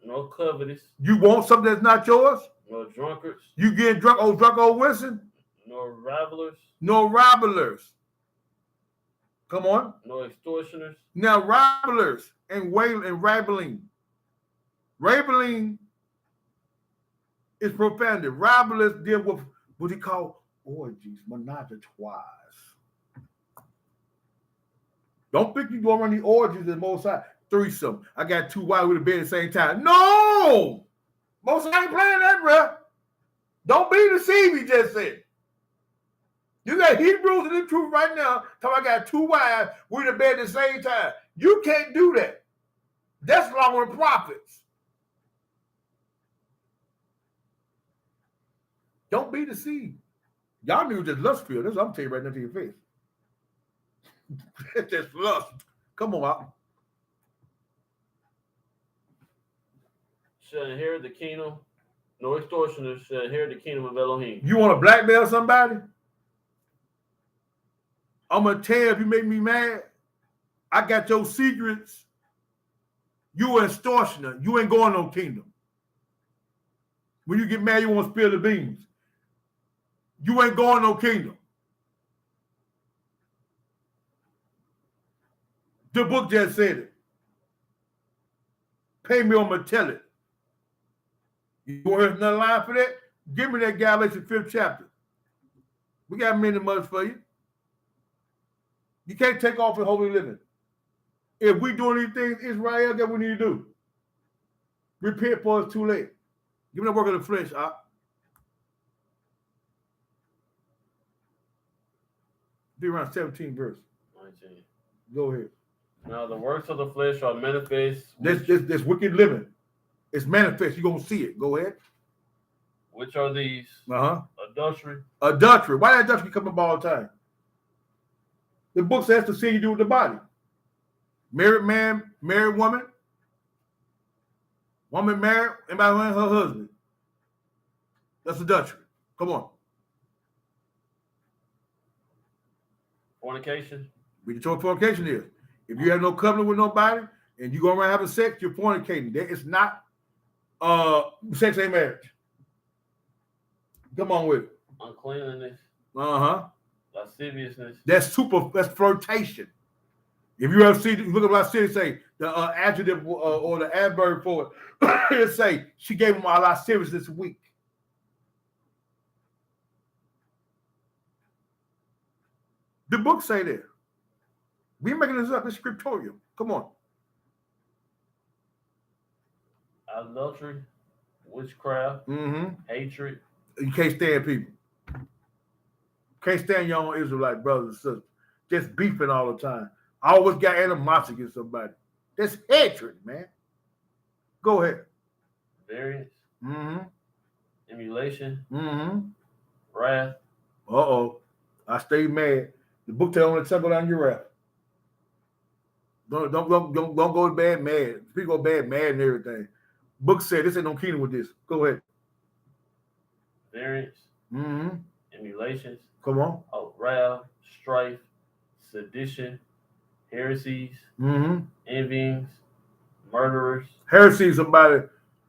No covetous. You want something that's not yours? No drunkards. You getting drunk old Winston? No ravelers. No rabblers. Come on. No extortioners. Now, rabblers and rabbling. Rabbling is profanity. Rabblers deal with what he call orgies, menage a trois. Don't think you go around the orgies and Most High. Threesome. I got two wives with a bed at the same time. No! Most High ain't playing that, bro. Don't be deceived, he just said. You got Hebrews in the truth right now. Talking I got two wives with a bed at the same time. You can't do that. That's along with prophets. Don't be deceived. Y'all knew just lust feel. That's what I'm telling you right now to your face. It's just lust. Come on out. Shall inherit the kingdom. No extortioners shall inherit the kingdom of Elohim. You want to blackmail somebody? I'm going to tell you if you make me mad, I got your secrets. You an extortioner. You ain't going no kingdom. When you get mad, you want to spill the beans. You ain't going no kingdom. The book just said it. Pay me, I'm going to tell it. You want to hear another line for that? Give me that Galatians 5th chapter. We got many mothers for you. You can't take off in holy living. If we do anything, Israel, that we need to do. Repent for it's too late. Give me the work of the flesh, Be around 17 verse. 19. Go ahead. Now the works of the flesh are manifest. This wicked living. It's manifest. You're going to see it. Go ahead. Which are these? Adultery. Adultery. Why did adultery come up all the time? The book says to see you do with the body. Married man, married woman. Woman married, anybody with her husband. That's adultery. Come on. Fornication. We can tell what fornication is. If you have no covenant with nobody and you go around having sex, you're fornicating. It's not sex ain't marriage. Come on with it. Uncleanliness. Lasciviousness. Lasciviousness. That's flirtation. If you ever see, look at what I said, say, the adjective or the adverb for it. It'll say she gave him all our service this week. The book say that. We making this up. It's scriptorial. Come on. Adultery, witchcraft, hatred. You can't stand people. Can't stand your own Israelite brothers and sisters. Just beefing all the time. I always got animosity against somebody. That's hatred, man. Go ahead. Variance. Emulation. Wrath. I stay mad. The book tell only temple on your wrath. Don't go to bed mad. People go bad mad and everything. Book said this ain't no kingdom with this. Go ahead. Variance. Emulations. Come on. Wrath, strife, sedition, heresies, envyings, murderers. Heresy is somebody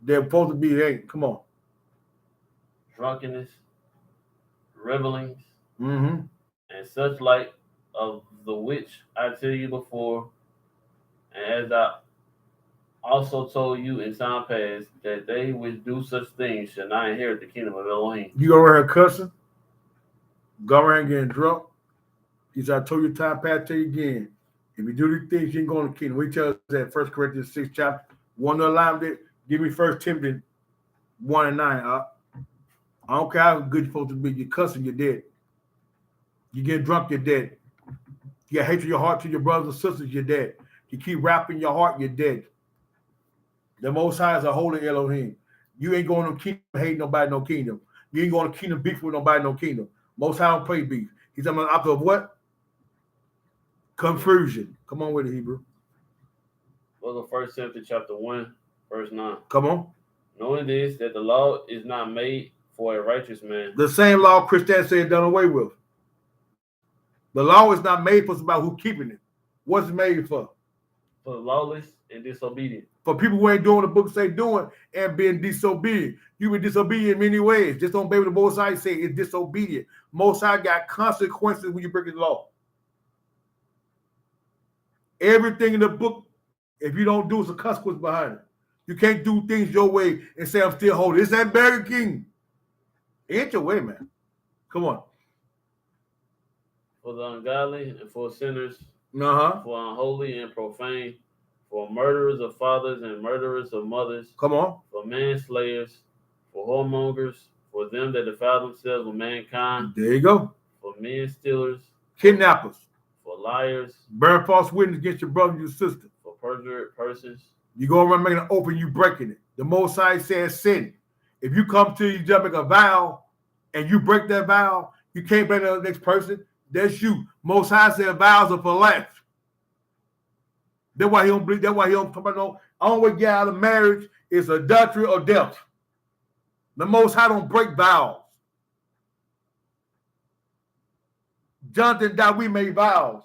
they're supposed to be ain't. Come on. Drunkenness, revelings, Mm-hmm. and such like, of the which I tell you before, and as I also told you in time past, that they which do such things shall not inherit the kingdom of Elohim. You go around cussing, go around getting drunk. He said, I told you time past, tell you again. If you do these things, you ain't going to the kingdom. We tell us that 1 Corinthians 6 chapter. Want to align with it? Give me 1 Timothy 1 and 9. I don't care how good you're supposed to be. You're cussing, you're dead. You get drunk, you're dead. You got hatred in your heart to your brothers and sisters, you're dead. You keep rapping your heart, you're dead. The Most High is a holy Elohim. You ain't going to kingdom hate nobody, no kingdom. You ain't going to kingdom beef with nobody, no kingdom. Most High don't play beef. He's talking about the opposite of what? Confusion. Come on with it, Hebrew. Book of 1 Timothy chapter 1, verse 9. Come on. Knowing this, that the law is not made for a righteous man. The same law Christianity said done away with. The law is not made for somebody who's keeping it. What's it made for? For the lawless and disobedient. For people who ain't doing the book say doing and being disobedient. You be disobedient in many ways. Just don't obey what the Most High say. It's disobedient. Most High got consequences when you break his law. Everything in the book, if you don't do, it's a consequence behind it. You can't do things your way and say, I'm still holy. It's that Burger King. It ain't your way, man. Come on. For the ungodly and for sinners, Uh-huh. for unholy and profane, for murderers of fathers and murderers of mothers, Come on. for manslayers, for whoremongers, for them that defile themselves with mankind, There you go. for men stealers, Kidnappers. for liars, Bearing false witness against your brother and your sister. for perjured persons. You go around making an oath and you breaking it. The Most High says sin. If you come to you just make a vow and you break that vow, you can't blame the next person. That's you. Most High said vows are for life. That's why he don't believe. That's why he don't talk about no. Only way to get out of marriage is adultery or death. The Most High don't break vows. Jonathan died, we made vows.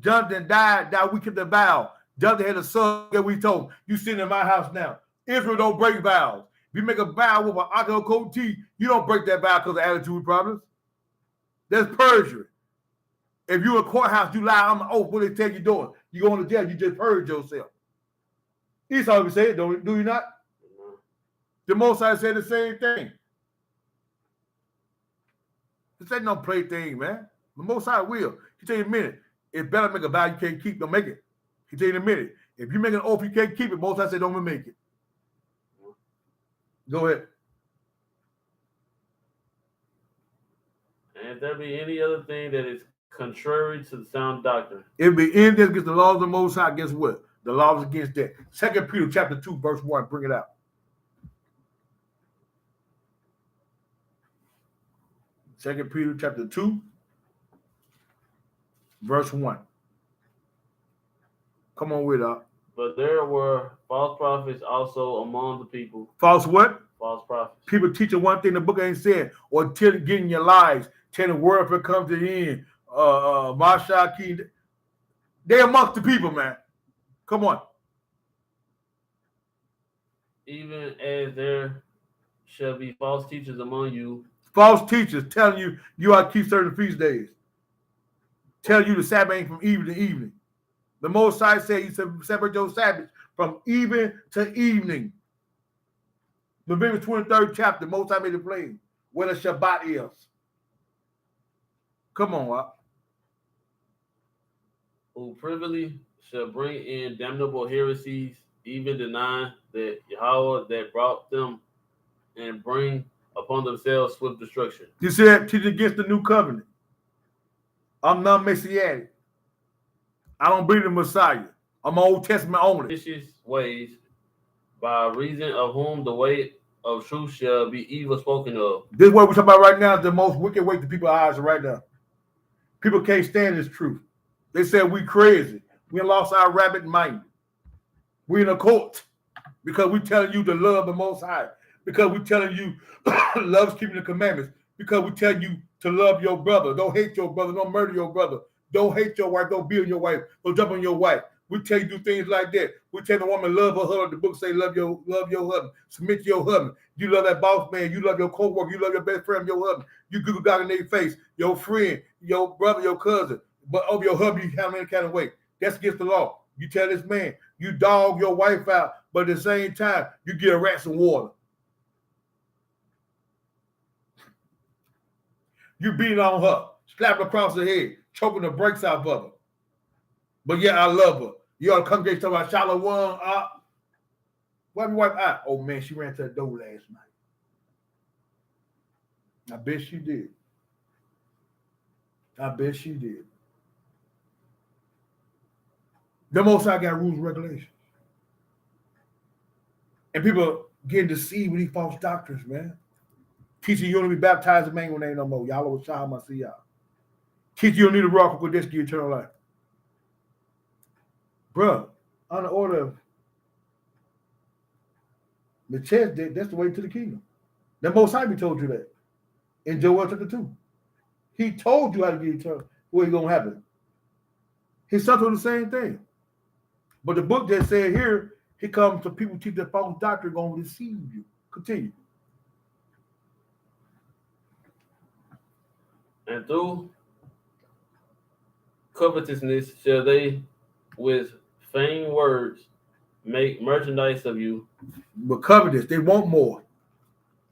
Jonathan died, we kept the vow. Jonathan had a son that we told, you sitting in my house now. Israel don't break vows. If you make a vow with an alcohol tea, you don't break that vow because of attitude problems. That's perjury. If you in a courthouse, you lie on the oath, what they tell you doing? You go to jail, you just purge yourself. Esau would say it, do you not? The Most High said the same thing. This ain't no plaything, man. The Most High will. He tell you in a minute, it's better to make a vow you can't keep, don't make it. He tell you in a minute, if you make an oath you can't keep it, Most High said don't even make it. Go ahead. And if there be any other thing that is contrary to the sound doctrine, If be anything against the laws of the Most High, guess what? The laws against that. 2 Peter chapter 2, verse 1, bring it out. 2 Peter chapter 2, verse 1. Come on with it. but there were false prophets also among the people. False what? False prophets. People teaching one thing the book ain't said, or getting your lies, telling the word if it comes to the end. Mashaki. They amongst the people, man. Come on. Even as there shall be false teachers among you, False teachers telling you ought to keep certain feast days. Tell you the Sabbath ain't from evening to evening. The Most High said you separate your Sabbath from even to evening. Leviticus 23rd chapter, Most High made it plain where the Shabbat is. Come on, Wap. Who privily shall bring in damnable heresies, even denying that Yahweh that brought them and bring upon themselves swift destruction. You said teach against the new covenant. I'm non-messianic. I don't believe the Messiah. I'm Old Testament only. Vicious ways, by reason of whom the way of truth shall be evil spoken of. This is what we're talking about right now, the most wicked way to people's eyes right now. People can't stand this truth. They said we crazy. We lost our rabbit mind. We in a cult because we telling you to love the Most High. Because we telling you love's keeping the commandments. Because we tell you to love your brother. Don't hate your brother. Don't murder your brother. Don't hate your wife. Don't beat on your wife. Don't jump on your wife. We tell you do things like that. We tell the woman love her husband. The book say love your husband. Submit to your husband. You love that boss man. You love your co-worker. You love your best friend, your husband. You Google God in their face. Your friend, your brother, your cousin. But over your husband, you have any kind of way. That's against the law. You tell this man, you dog your wife out, but at the same time, you get a rat some water. You beat on her, slap her across the head, choking the brakes out of her. But yeah, I love her. You ought to come get talking about Shalom. Wipe your wife out. Oh man, she ran to the door last night. I bet she did. I bet she did. The Most High got rules and regulations. And people getting deceived with these false doctrines, man. Teaching you don't be baptized in mango name no more. Y'all will shine my see y'all. Teaching you don't need a rock with this to eternal life. Bruh, on the order of the chest, that's the way to the kingdom. The Most High told you that in Joel chapter 2. He told you how to get eternal, what's going to happen. His son told the same thing. But the book that said here, he comes to people teach that false doctrine going to deceive you. Continue. And through covetousness shall they with vain words make merchandise of you. But covetous, they want more.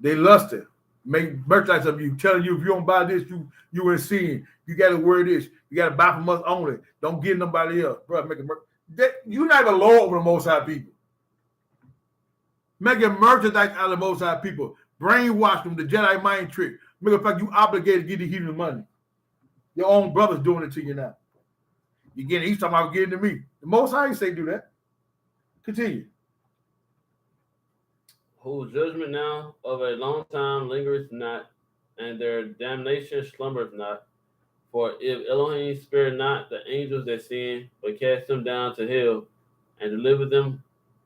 They lusted. Make merchandise of you, telling you if you don't buy this, you in sin. You got to wear this. You got to buy from us only. Don't give nobody else. Bro, make it you're not even Lord over the Most High people. Making merchandise out of the Most High people. Brainwash them, the Jedi mind trick. Make it like you obligated to get the heathen money. Your own brother's doing it to you now. He's talking about getting to me. The Most High say do that. Continue. Whose judgment now of a long time lingereth not, and their damnation slumbereth not. For if Elohim spare not the angels that sin, but cast them down to hell, and deliver them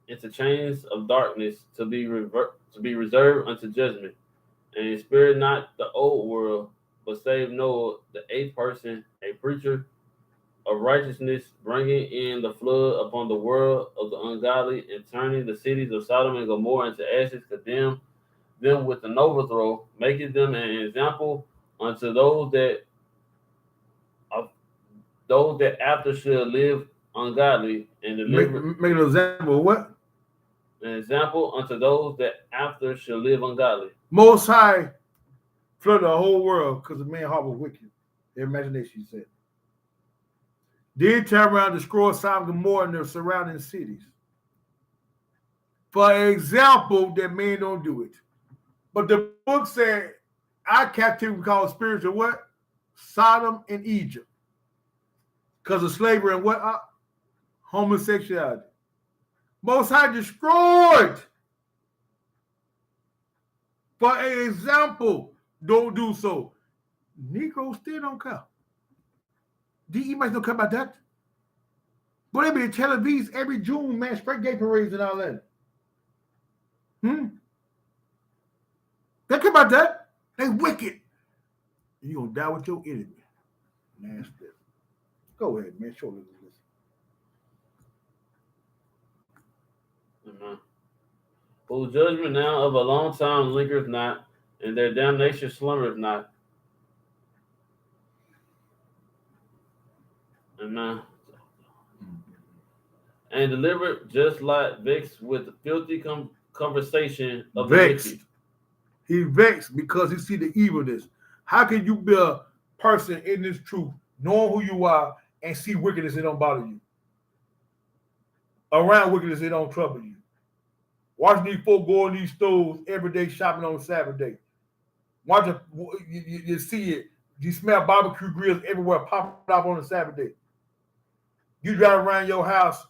into chains of darkness to be reserved unto judgment, and he spared not the old world, but saved Noah, the eighth person, a preacher of righteousness, bringing in the flood upon the world of the ungodly, and turning the cities of Sodom and Gomorrah into ashes, condemned them with an overthrow, making them an example unto those that after shall live ungodly, and deliver. Make an example of what? An example unto those that after shall live ungodly. Most High flooded the whole world because the man's heart was wicked. Their imagination said. Then turn around and destroy Sodom and Gomorrah and their surrounding cities. For example, that man don't do it. But the book said our captivity called spiritual what? Sodom and Egypt. Because of slavery and what? Homosexuality. Most High destroyed. For example, don't do so. Negroes still don't come. The emails don't come about that. But they be in Tel Aviv every June, man, straight gay parades and all that. They come about that. They wicked. And you're going to die with your enemy. Nasty. Go ahead, man. Show them this. Whose judgment now of a long time lingereth not, and their damnation slumbereth not. Amen. and delivered just like vexed with filthy conversation of Vexed. the wicked. He vexed because he see the evilness. How can you be a person in this truth, knowing who you are, and see wickedness that don't bother you? Around wickedness, it don't trouble you. Watching these folk go in these stores every day shopping on Sabbath day. Watch you see it. You smell barbecue grills everywhere popping off on the Sabbath day. You drive around your house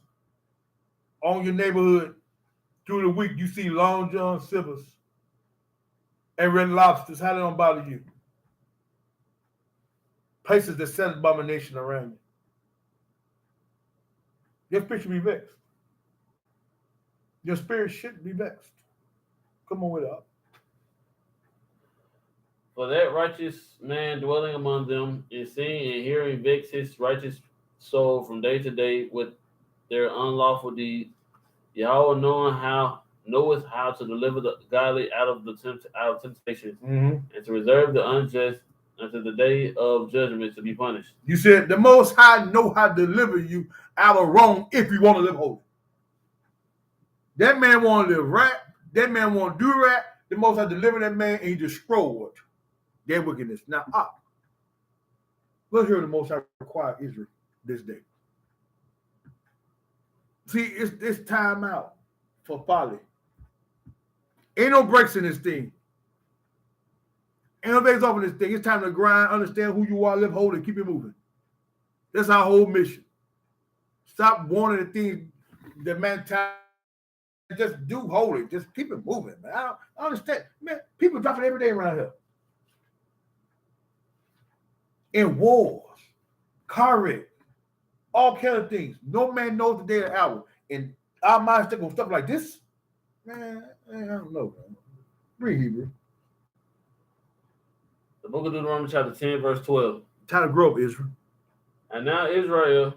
on your neighborhood through the week, you see Long John Silver's and Red Lobsters. How they don't bother you? Places that set abomination around you. Your spirit should be vexed. Your spirit should be vexed. Come on with it. For that righteous man dwelling among them is seeing and hearing vex his righteous soul from day to day with their unlawful deeds. Yahweh knoweth how to deliver the godly out of temptation, and to reserve the unjust until the day of judgment to be punished. You said the Most High know how to deliver you out of wrong if you want to live holy. That man want to live right. That man want to do right. The Most High delivered that man and he destroyed their wickedness. Now, let's hear the Most High require Israel this day. See, it's time out for folly. Ain't no breaks in this thing. Ain't no days off in this thing. It's time to grind, understand who you are, live holy, keep it moving. That's our whole mission. Stop wanting the things that mentality. Just do holy. Just keep it moving, man. I understand. Man, people dropping every day around here. In wars, car wreck, all kind of things. No man knows the day of the hour. And our minds stick on stuff like this. Man, I don't know, man. Read Hebrew. The book of Deuteronomy chapter 10, verse 12. Time to grow up, Israel. And now, Israel,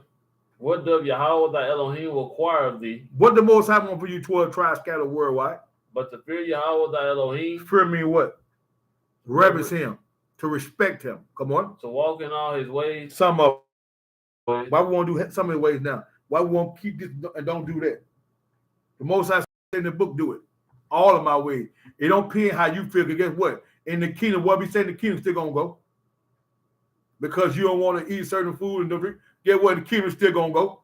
what doth Yahweh thy Elohim require of thee? What the Most High want for you 12 tribes scattered worldwide? But to fear Yahweh thy Elohim. Fear mean what? Reverence him. To respect him. Come on. To walk in all his ways. Some of them. Why we want to do some of the ways now? Why we want to keep this and don't do that? The Most High said in the book, do it. All of my ways. It don't depend how you feel. Because guess what? In the kingdom, what we say in the kingdom still going to go. Because you don't want to eat certain food and get what? The kingdom still going to go.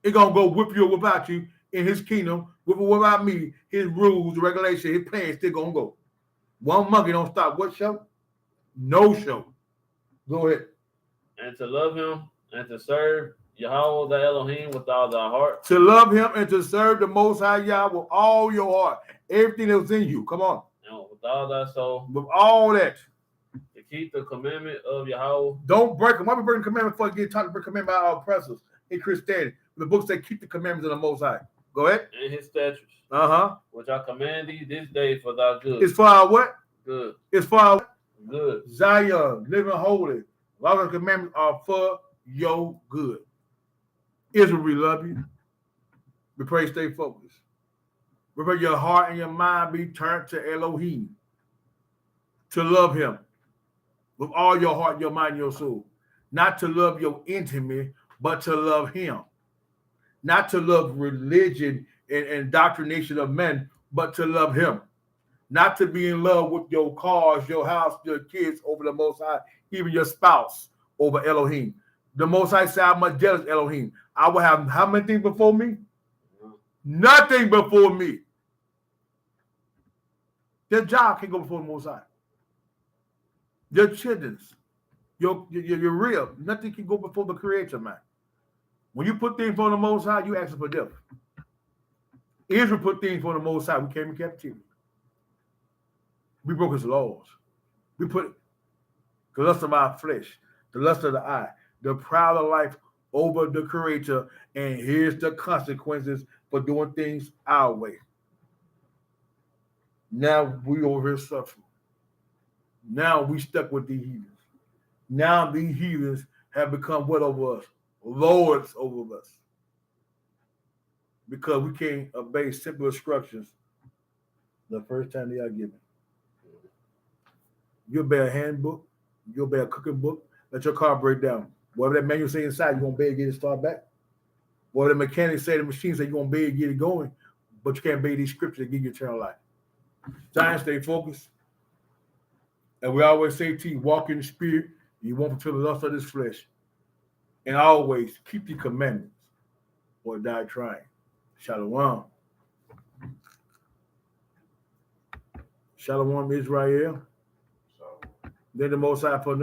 It's going to go whip you or without you in his kingdom. Whip or without me. His rules, regulations, his plans still going to go. One monkey don't stop. What show? No show. Go ahead. And to love him and to serve Yahweh thy Elohim with all thy heart. To love him and to serve the Most High Yah with all your heart. Everything that was in you. Come on. And with all thy soul. With all that. To keep the commandment of Yahweh. Don't break them. Why we breaking the commandment before you get taught to break commandment by our oppressors in Christianity? The book says keep the commandments of the Most High. Go ahead. And his statutes. Which I command thee this day for thy good. It's for our what? Good. It's for our good. Zion, living holy. All the commandments are for your good. Israel, we love you. We pray stay focused. We pray your heart and your mind be turned to Elohim. To love him with all your heart, your mind, your soul. Not to love your intimate, but to love him. Not to love religion and indoctrination of men, but to love him. Not to be in love with your cars, your house, your kids over the Most High, even your spouse over Elohim. The Most High said, I'm much jealous, Elohim. I will have how many things before me? Nothing before me. Their job can go before the Most High. Your children's, your real, nothing can go before the Creator, man. When you put things for the Most High, you ask for death. Israel put things for the Most High. We came in captivity. We broke his laws. We put the lust of our flesh, the lust of the eye, the pride of life over the Creator, and here's the consequences for doing things our way. Now we over here suffering. Now we stuck with the heathens. Now these heathens have become what over us? Lords over us. Because we can't obey simple instructions the first time they are given. You obey a handbook, you obey a cooking book, let your car break down. Whatever that manual say inside, you gonna obey and get it started back. Well, the mechanics say the machine say you're gonna be able to get it going, but you can't obey these scriptures to give you eternal life. Giants, stay focused. And we always say to you, walk in the spirit, and you won't fulfill the lust of this flesh. And always keep your commandments or die trying. Shalom. Shalom, Israel. So Then the Most High put